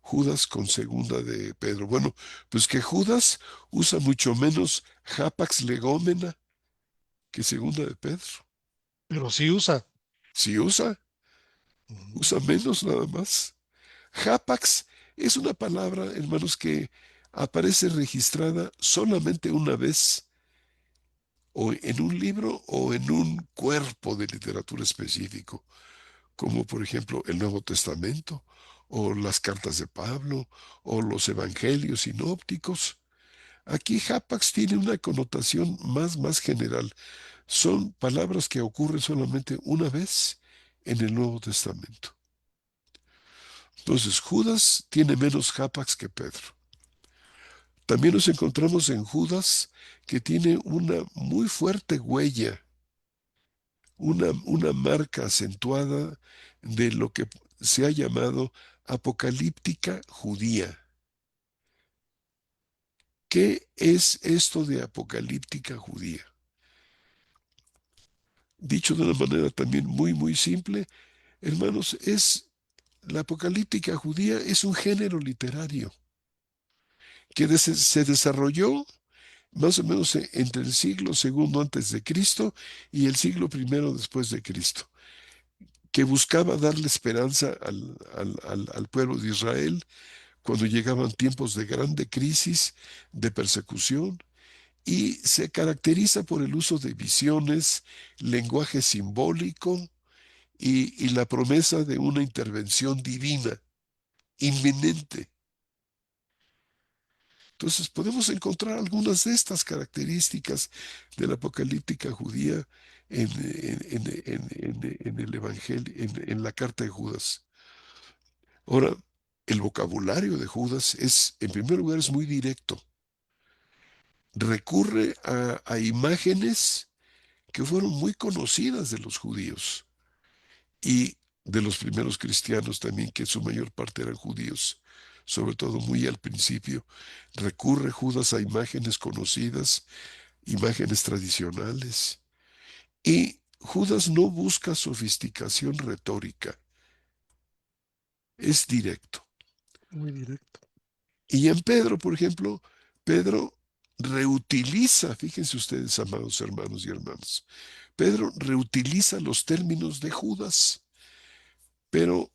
Judas con segunda de Pedro. Bueno, pues que Judas usa mucho menos hapax legómena que segunda de Pedro. pero sí usa. Si usa, usa Mm. menos nada más. Hapax es una palabra, hermanos, que aparece registrada solamente una vez, o en un libro o en un cuerpo de literatura específico, como por ejemplo el Nuevo Testamento, o las cartas de Pablo, o los evangelios sinópticos. Aquí hapax tiene una connotación más general. Son palabras que ocurren solamente una vez en el Nuevo Testamento. Entonces, Judas tiene menos hapax que Pedro. También nos encontramos en Judas que tiene una muy fuerte huella, una marca acentuada de lo que se ha llamado apocalíptica judía. ¿Qué es esto de apocalíptica judía? Dicho de una manera también muy simple, hermanos, la apocalíptica judía es un género literario que se desarrolló más o menos entre el siglo segundo antes de Cristo y el siglo primero después de Cristo, que buscaba darle esperanza al pueblo de Israel cuando llegaban tiempos de grande crisis, de persecución, y se caracteriza por el uso de visiones, lenguaje simbólico y la promesa de una intervención divina inminente. Entonces podemos encontrar algunas de estas características de la apocalíptica judía en el Evangelio, en la carta de Judas. Ahora, el vocabulario de Judas en primer lugar, es muy directo. Recurre a imágenes que fueron muy conocidas de los judíos y de los primeros cristianos también, que en su mayor parte eran judíos, sobre todo muy al principio. Recurre Judas a imágenes conocidas, imágenes tradicionales. Y Judas no busca sofisticación retórica, es directo. Muy directo. Y en Pedro, por ejemplo, Pedro reutiliza, fíjense ustedes, amados hermanos y hermanas, Pedro reutiliza los términos de Judas, pero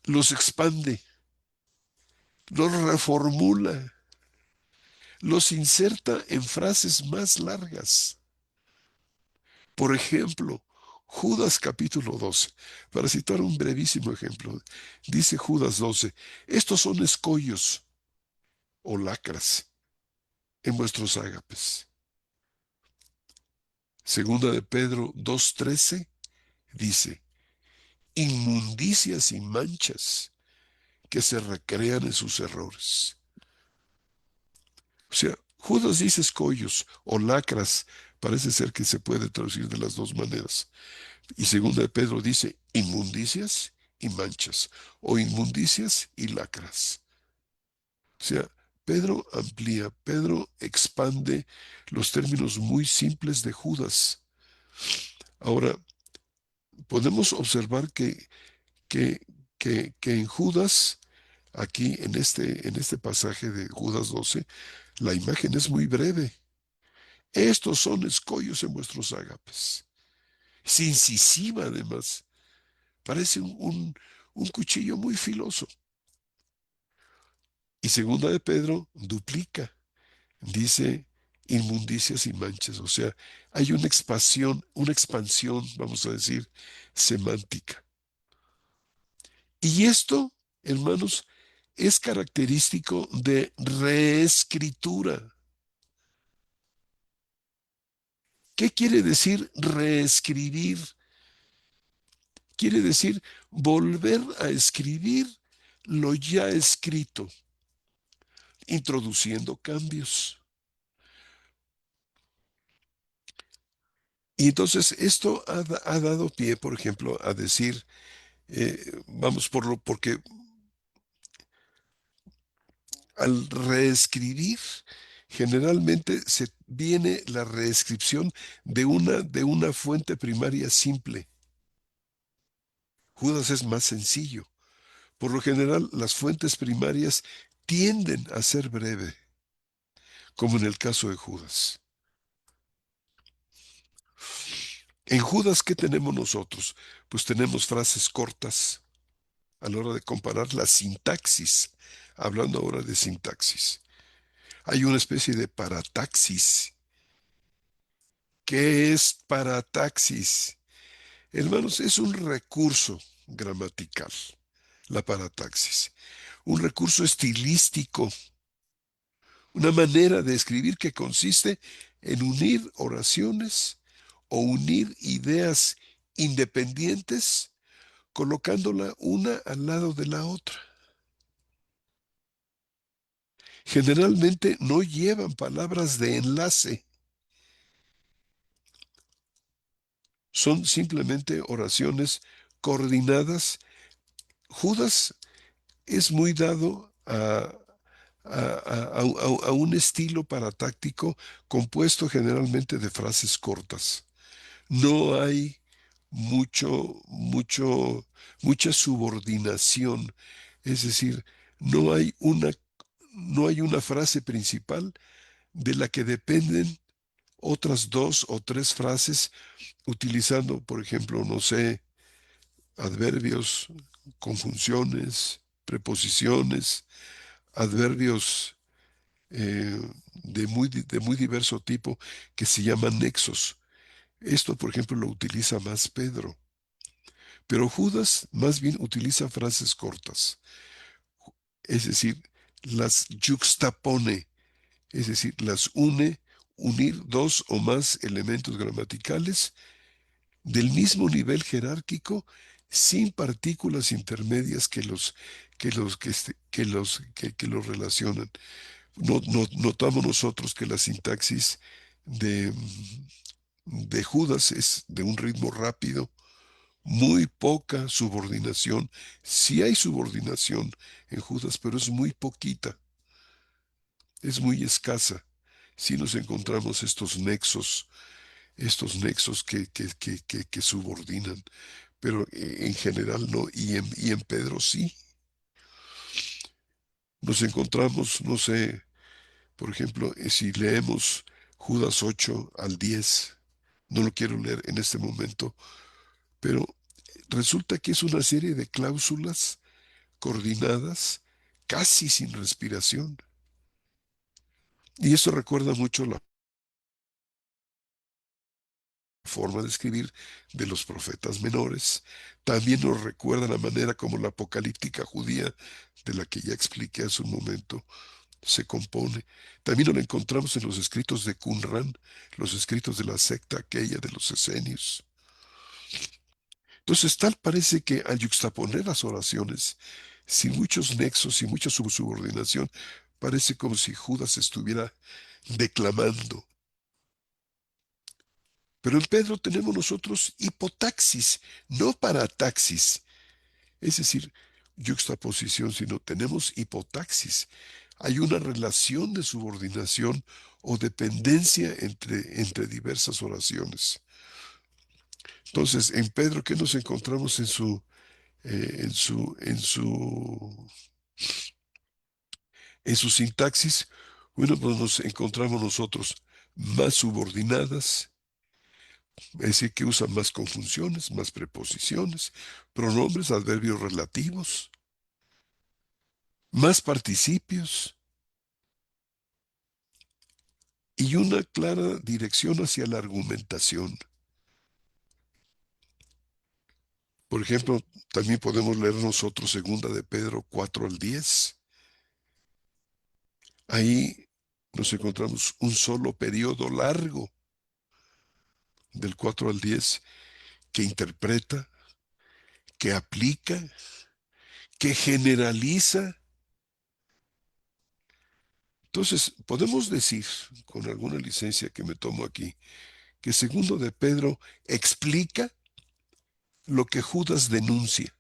los expande, los reformula, los inserta en frases más largas. Por ejemplo, Judas capítulo 12, para citar un brevísimo ejemplo, dice Judas 12, estos son escollos o lacras en vuestros ágapes. Segunda de Pedro 2:13 dice, inmundicias y manchas que se recrean en sus errores. O sea, Judas dice escollos o lacras, parece ser que se puede traducir de las dos maneras. Y segunda de Pedro dice inmundicias y manchas, o inmundicias y lacras. O sea, Pedro amplía, Pedro expande los términos muy simples de Judas. Ahora, podemos observar que, que en Judas, aquí en este pasaje de Judas 12, la imagen es muy breve. Estos son escollos en vuestros ágapes. Es incisiva además. Parece un cuchillo muy filoso. Y segunda de Pedro duplica. Dice inmundicias y manchas. O sea, hay una expansión, vamos a decir, semántica. Y esto, hermanos, es característico de reescritura. ¿Qué quiere decir reescribir? Quiere decir volver a escribir lo ya escrito, introduciendo cambios. Y entonces esto ha dado pie, por ejemplo, a decir, vamos porque al reescribir, generalmente se viene la reescripción de una fuente primaria simple. Judas es más sencillo, Por lo general, las fuentes primarias tienden a ser breve, como en el caso de Judas. En Judas, ¿qué tenemos nosotros? Pues tenemos frases cortas a la hora de comparar la sintaxis. Hablando ahora de sintaxis. Hay una especie de parataxis. ¿Qué es parataxis? Hermanos, es un recurso gramatical, la parataxis. Un recurso estilístico, una manera de escribir que consiste en unir oraciones o unir ideas independientes colocándola una al lado de la otra. Generalmente no llevan palabras de enlace, son simplemente oraciones coordinadas. Judas es muy dado a un estilo paratáctico compuesto generalmente de frases cortas. No hay mucho, mucho, mucha subordinación. Es decir, no hay una, no hay una frase principal de la que dependen otras dos o tres frases utilizando, por ejemplo, no sé, adverbios, conjunciones, preposiciones, adverbios de muy diverso tipo que se llaman nexos. Esto, por ejemplo, lo utiliza más Pedro, pero Judas más bien utiliza frases cortas, es decir, las juxtapone, es decir, las une, unir dos o más elementos gramaticales del mismo nivel jerárquico sin partículas intermedias que los relacionan. Notamos nosotros que la sintaxis de, de Judas es de un ritmo rápido, muy poca subordinación. Sí hay subordinación en Judas, pero es muy poquita, es muy escasa. Si nos encontramos estos nexos que subordinan, pero en general no, y en Pedro sí. Nos encontramos, no sé, por ejemplo, si leemos Judas 8 al 10, no lo quiero leer en este momento, pero resulta que es una serie de cláusulas coordinadas, casi sin respiración. Y eso recuerda mucho la forma de escribir de los profetas menores. También nos recuerda la manera como la apocalíptica judía, de la que ya expliqué hace un momento, se compone. También lo encontramos en los escritos de Qumran, los escritos de la secta aquella de los esenios. Entonces, tal parece que al yuxtaponer las oraciones, sin muchos nexos y mucha subordinación, parece como si Judas estuviera declamando. Pero en Pedro tenemos nosotros hipotaxis, no parataxis, es decir, yuxtaposición, sino tenemos hipotaxis. Hay una relación de subordinación o dependencia entre diversas oraciones. Entonces, en Pedro, ¿qué nos encontramos en su sintaxis? Bueno, pues nos encontramos nosotros más subordinadas, es decir, que usan más conjunciones, más preposiciones, pronombres, adverbios relativos, más participios y una clara dirección hacia la argumentación. Por ejemplo, también podemos leer nosotros segunda de Pedro 4 al 10. Ahí nos encontramos un solo periodo largo del 4 al 10 que interpreta, que aplica, que generaliza. Entonces, podemos decir, con alguna licencia que me tomo aquí, que segundo de Pedro explica lo que Judas denuncia.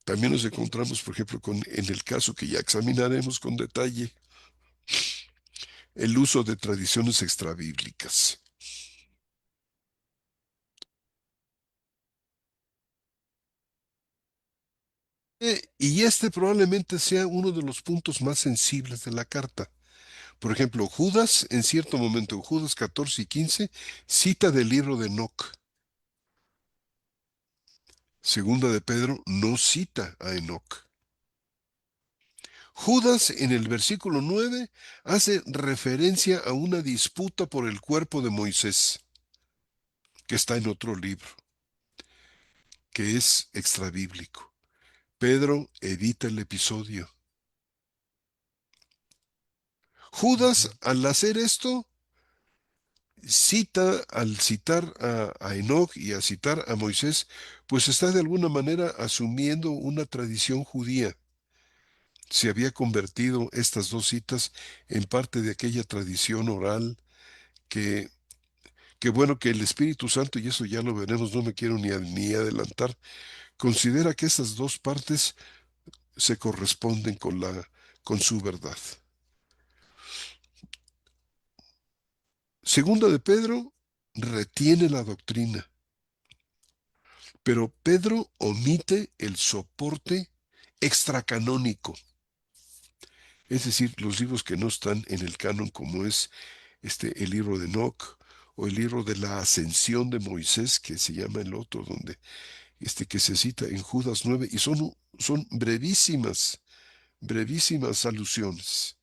También nos encontramos, por ejemplo, en el caso que ya examinaremos con detalle, el uso de tradiciones extrabíblicas. Y este probablemente sea uno de los puntos más sensibles de la carta. Por ejemplo, Judas, en cierto momento, en Judas 14 y 15, cita del libro de Enoc. Segunda de Pedro no cita a Enoc. Judas, en el versículo 9, hace referencia a una disputa por el cuerpo de Moisés, que está en otro libro, que es extrabíblico. Pedro evita el episodio. Judas, Ujú. al hacer esto, al citar a Enoc y a citar a Moisés, pues está de alguna manera asumiendo una tradición judía. Se había convertido estas dos citas en parte de aquella tradición oral que, que bueno, que el Espíritu Santo, y eso ya lo veremos, no me quiero ni adelantar, considera que esas dos partes se corresponden con su verdad. Segunda de Pedro retiene la doctrina, pero Pedro omite el soporte extracanónico, es decir, los libros que no están en el canon, como es el libro de Enoch o el libro de la ascensión de Moisés, que se llama el otro, donde que se cita en Judas 9, y son brevísimas alusiones.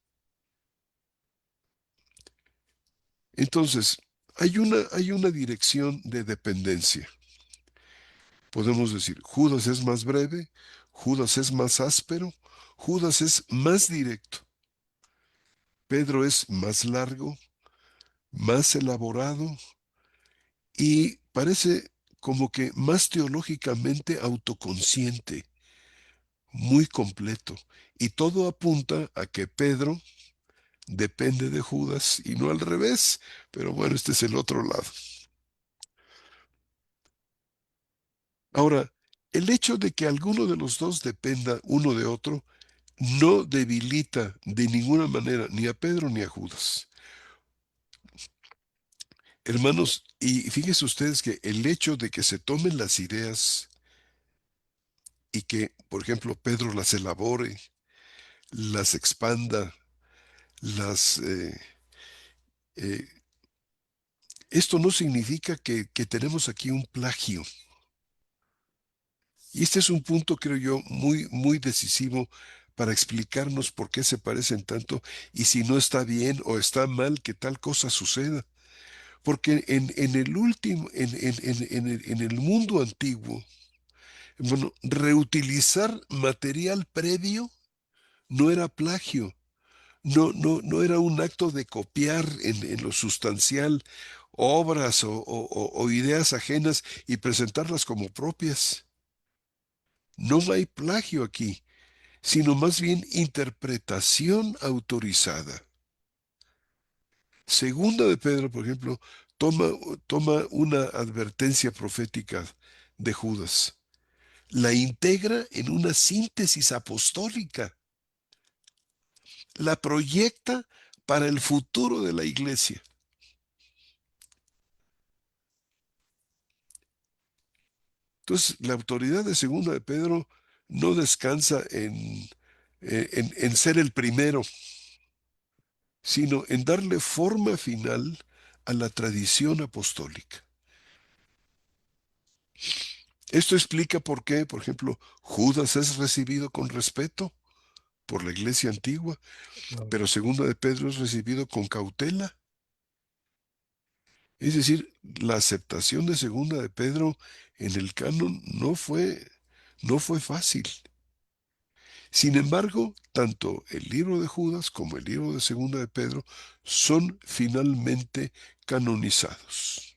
Entonces, hay una dirección de dependencia. Podemos decir, Judas es más breve, Judas es más áspero, Judas es más directo, Pedro es más largo, más elaborado y parece como que más teológicamente autoconsciente, muy completo. Y todo apunta a que Pedro depende de Judas y no al revés, pero bueno, este es el otro lado. Ahora, el hecho de que alguno de los dos dependa uno de otro no debilita de ninguna manera ni a Pedro ni a Judas. Hermanos, y fíjense ustedes que el hecho de que se tomen las ideas y que, por ejemplo, Pedro las elabore, las expanda, las... eh, esto no significa que tenemos aquí un plagio. Y este es un punto, creo yo, muy, muy decisivo para explicarnos por qué se parecen tanto y si no está bien o está mal que tal cosa suceda. Porque en el último, en el mundo antiguo, bueno, reutilizar material previo no era plagio, no era un acto de copiar en lo sustancial obras o ideas ajenas y presentarlas como propias. No hay plagio aquí, sino más bien interpretación autorizada. Segunda de Pedro, por ejemplo, toma, toma una advertencia profética de Judas, la integra en una síntesis apostólica, la proyecta para el futuro de la iglesia. Entonces, la autoridad de Segunda de Pedro no descansa en ser el primero, sino en darle forma final a la tradición apostólica. Esto explica por qué, por ejemplo, Judas es recibido con respeto por la iglesia antigua, Claro. pero Segunda de Pedro es recibido con cautela. Es decir, la aceptación de Segunda de Pedro en el canon no fue fácil. Sin embargo, tanto el libro de Judas como el libro de Segunda de Pedro son finalmente canonizados.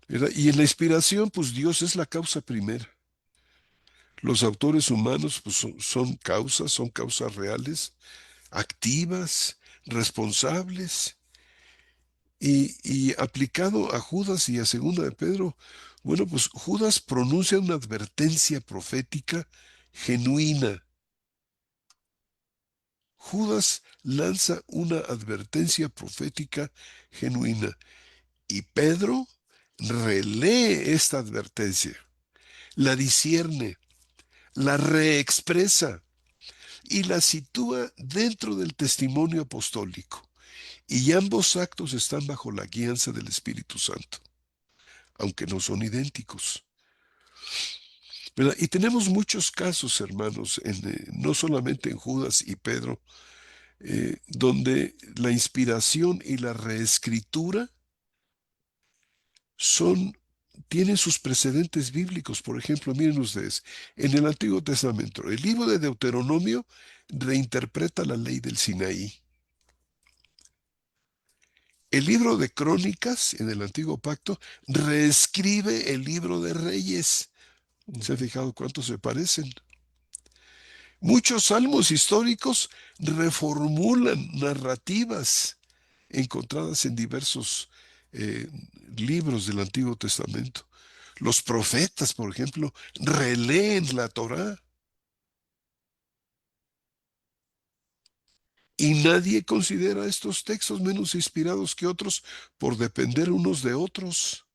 ¿Verdad? Y en la inspiración, pues Dios es la causa primera. Los autores humanos pues, son causas reales, activas, responsables, y aplicado a Judas y a Segunda de Pedro, bueno, pues Judas pronuncia una advertencia profética genuina. Judas lanza una advertencia profética genuina y Pedro relee esta advertencia, la discierne, la reexpresa y la sitúa dentro del testimonio apostólico. Y ambos actos están bajo la guianza del Espíritu Santo, aunque no son idénticos. ¿Verdad? Y tenemos muchos casos, hermanos, no solamente en Judas y Pedro, donde la inspiración y la reescritura son, tienen sus precedentes bíblicos. Por ejemplo, miren ustedes, en el Antiguo Testamento, el libro de Deuteronomio reinterpreta la ley del Sinaí. El libro de Crónicas en el Antiguo Pacto reescribe el libro de Reyes. ¿Se ha Ujú. fijado cuántos se parecen? Muchos salmos históricos reformulan narrativas encontradas en diversos eh, libros del Antiguo Testamento. Los profetas, por ejemplo, releen la Torá y nadie considera estos textos menos inspirados que otros por depender unos de otros.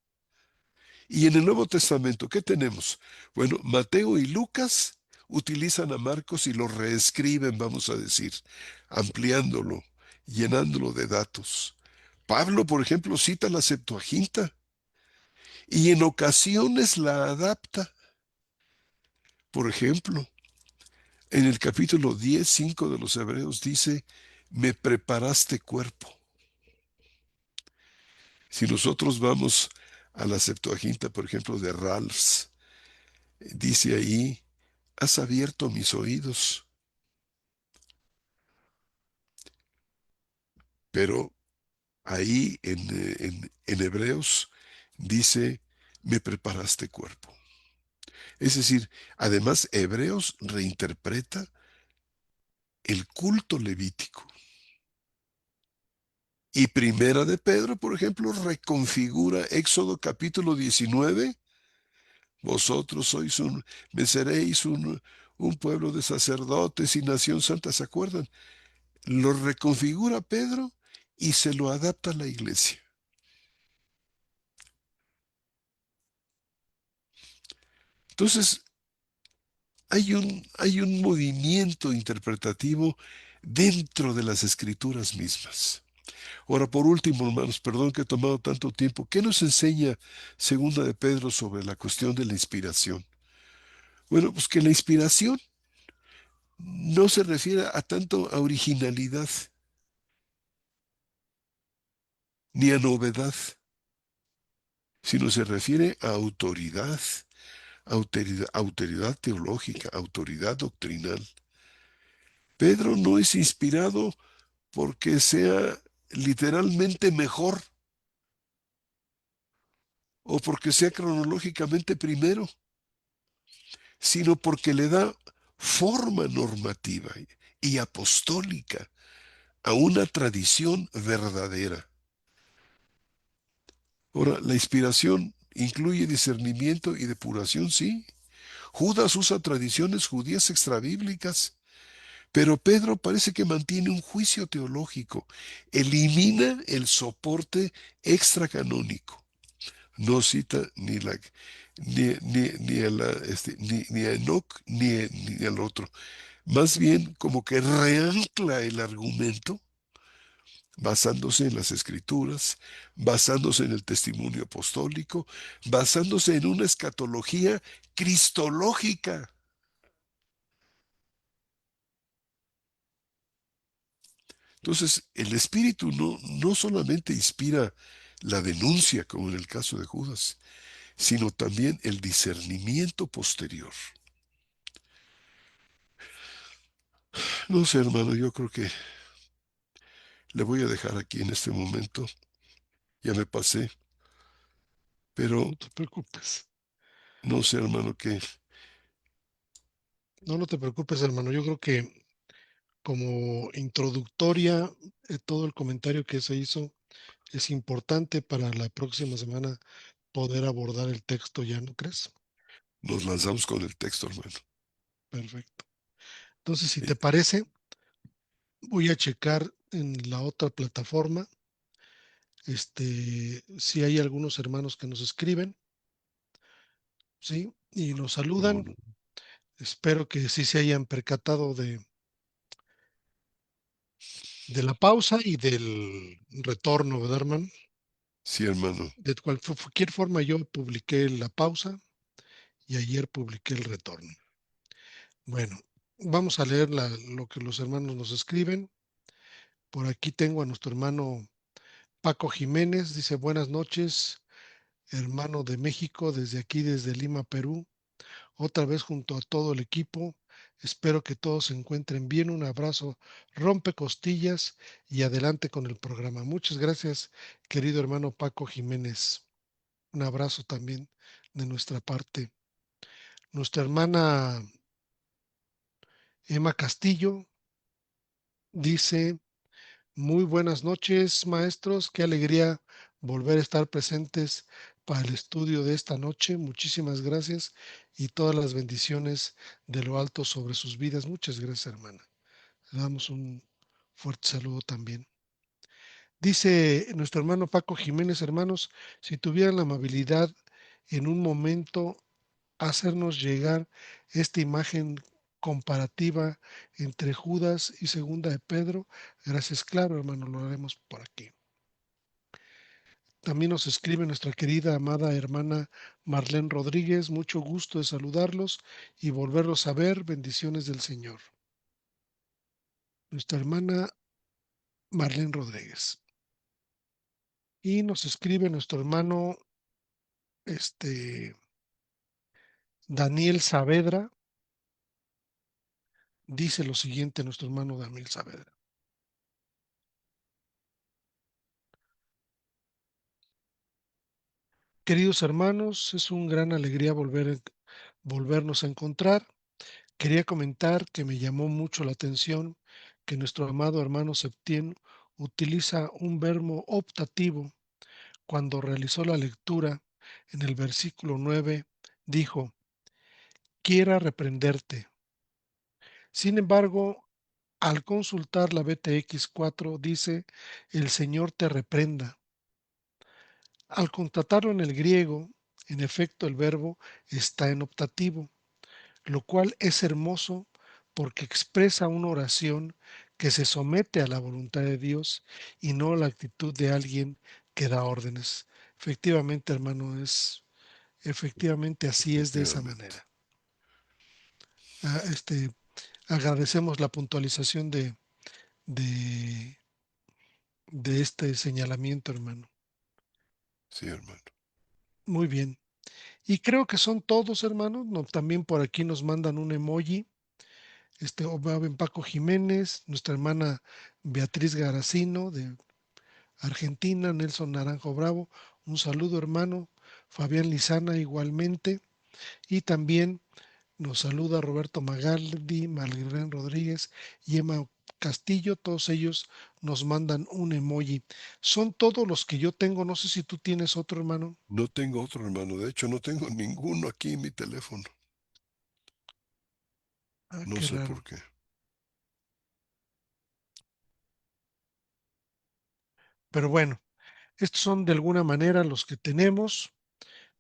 Y en el Nuevo Testamento, ¿qué tenemos? Bueno, Mateo y Lucas utilizan a Marcos y lo reescriben, vamos a decir, ampliándolo, llenándolo de datos. Pablo, por ejemplo, cita la Septuaginta y en ocasiones la adapta. Por ejemplo, en el capítulo 10:5 de los Hebreos dice, me preparaste cuerpo. Si nosotros vamos a la Septuaginta, por ejemplo, de Ralphs, dice ahí, has abierto mis oídos, pero ahí en Hebreos dice, me preparaste cuerpo. Es decir, además Hebreos reinterpreta el culto levítico. Y Primera de Pedro, por ejemplo, reconfigura Éxodo capítulo 19. Vosotros me seréis un pueblo de sacerdotes y nación santa, ¿se acuerdan? Lo reconfigura Pedro y se lo adapta a la iglesia. Entonces, hay un movimiento interpretativo dentro de las escrituras mismas. Ahora, por último, hermanos, perdón que he tomado tanto tiempo, ¿qué nos enseña Segunda de Pedro sobre la cuestión de la inspiración? Bueno, pues que la inspiración no se refiere a tanto a originalidad ni a novedad, sino se refiere a autoridad teológica, autoridad doctrinal. Pedro no es inspirado porque sea literalmente mejor o porque sea cronológicamente primero, sino porque le da forma normativa y apostólica a una tradición verdadera. Ahora, la inspiración incluye discernimiento y depuración, sí. Judas usa tradiciones judías extrabíblicas, pero Pedro parece que mantiene un juicio teológico, elimina el soporte extracanónico. No cita ni a Enoch ni al otro. Más bien como que reancla el argumento basándose en las escrituras, basándose en el testimonio apostólico, basándose en una escatología cristológica. Entonces, el Espíritu no solamente inspira la denuncia, como en el caso de Judas, sino también el discernimiento posterior. No sé, hermano, yo creo que le voy a dejar aquí en este momento. Ya me pasé, pero No te preocupes. no sé, hermano, que No, no te preocupes, hermano. Yo creo que como introductoria, todo el comentario que se hizo es importante para la próxima semana poder abordar el texto, ¿ya no crees? nos lanzamos con el texto, hermano. Perfecto. Entonces, si Sí, te parece, voy a checar en la otra plataforma, si hay algunos hermanos que nos escriben, ¿sí? Y nos cómo saludan. no. Espero que sí se hayan percatado de la pausa y del retorno, ¿verdad, hermano? Sí, hermano. De cualquier forma, yo publiqué la pausa y ayer publiqué el retorno. Bueno, vamos a leer lo que los hermanos nos escriben. Por aquí tengo a nuestro hermano Paco Jiménez. Dice, buenas noches, hermano de México, desde aquí, desde Lima, Perú. Otra vez junto a todo el equipo. Espero que todos se encuentren bien. Un abrazo, rompe costillas y adelante con el programa. Muchas gracias, querido hermano Paco Jiménez. Un abrazo también de nuestra parte. Nuestra hermana Emma Castillo dice, muy buenas noches, maestros. Qué alegría volver a estar presentes para el estudio de esta noche. Muchísimas gracias y todas las bendiciones de lo alto sobre sus vidas. Muchas gracias, hermana. Le damos un fuerte saludo también. Dice nuestro hermano Paco Jiménez, hermanos, si tuvieran la amabilidad en un momento hacernos llegar esta imagen comparativa entre Judas y Segunda de Pedro. Gracias, claro, hermano, lo haremos por aquí. También nos escribe nuestra querida, amada hermana Marlene Rodríguez. Mucho gusto de saludarlos y volverlos a ver. Bendiciones del Señor. Nuestra hermana Marlene Rodríguez. Y nos escribe nuestro hermano Daniel Saavedra. Dice lo siguiente nuestro hermano Daniel Saavedra. Queridos hermanos, es una gran alegría volvernos a encontrar. Quería comentar que me llamó mucho la atención que nuestro amado hermano Septién utiliza un verbo optativo cuando realizó la lectura en el versículo 9, dijo, quiera reprenderte. Sin embargo, al consultar la BTX 4 dice, el Señor te reprenda. Al contratarlo en el griego, en efecto el verbo está en optativo, lo cual es hermoso porque expresa una oración que se somete a la voluntad de Dios y no a la actitud de alguien que da órdenes. Efectivamente, hermano, efectivamente así es de esa Efectivamente. manera. Ah, agradecemos la puntualización de, de este señalamiento, hermano. Sí, hermano. Muy bien. Y creo que son todos, hermanos. No, también por aquí nos mandan un emoji. Obaben Paco Jiménez, nuestra hermana Beatriz Garacino de Argentina, Nelson Naranjo Bravo, un saludo hermano, Fabián Lizana igualmente, y también nos saluda Roberto Magaldi, Malgrén Rodríguez y Emma Castillo, todos ellos nos mandan un emoji. Son todos los que yo tengo, no sé si tú tienes otro hermano. No tengo otro hermano. De hecho, no tengo ninguno aquí en mi teléfono. Ah, No qué sé por raro. qué. Pero bueno, estos son de alguna manera los que tenemos.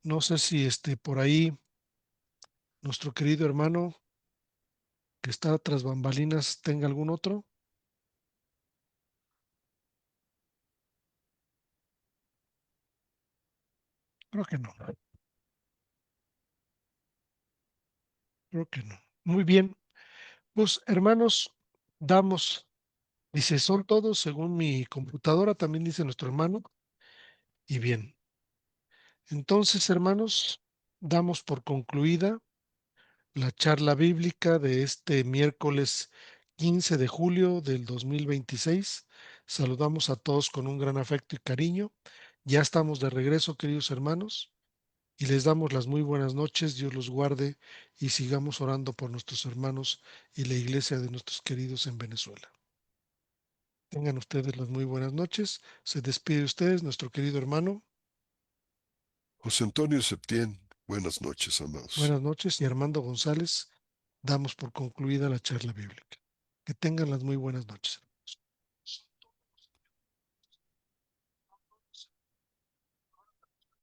No sé si por ahí nuestro querido hermano que está tras bambalinas tenga algún otro. Creo que no, creo que no. Muy bien, pues hermanos, damos, dice, son todos según mi computadora, también dice nuestro hermano. Y bien, entonces hermanos, damos por concluida la charla bíblica de este miércoles 15 de julio del 2026. Saludamos a todos con un gran afecto y cariño. Ya estamos de regreso, queridos hermanos, y les damos las muy buenas noches. Dios los guarde y sigamos orando por nuestros hermanos y la iglesia de nuestros queridos en Venezuela. Tengan ustedes las muy buenas noches. Se despide de ustedes nuestro querido hermano. José Antonio Septién, buenas noches, amados. Buenas noches y Armando González. Damos por concluida la charla bíblica. Que tengan las muy buenas noches.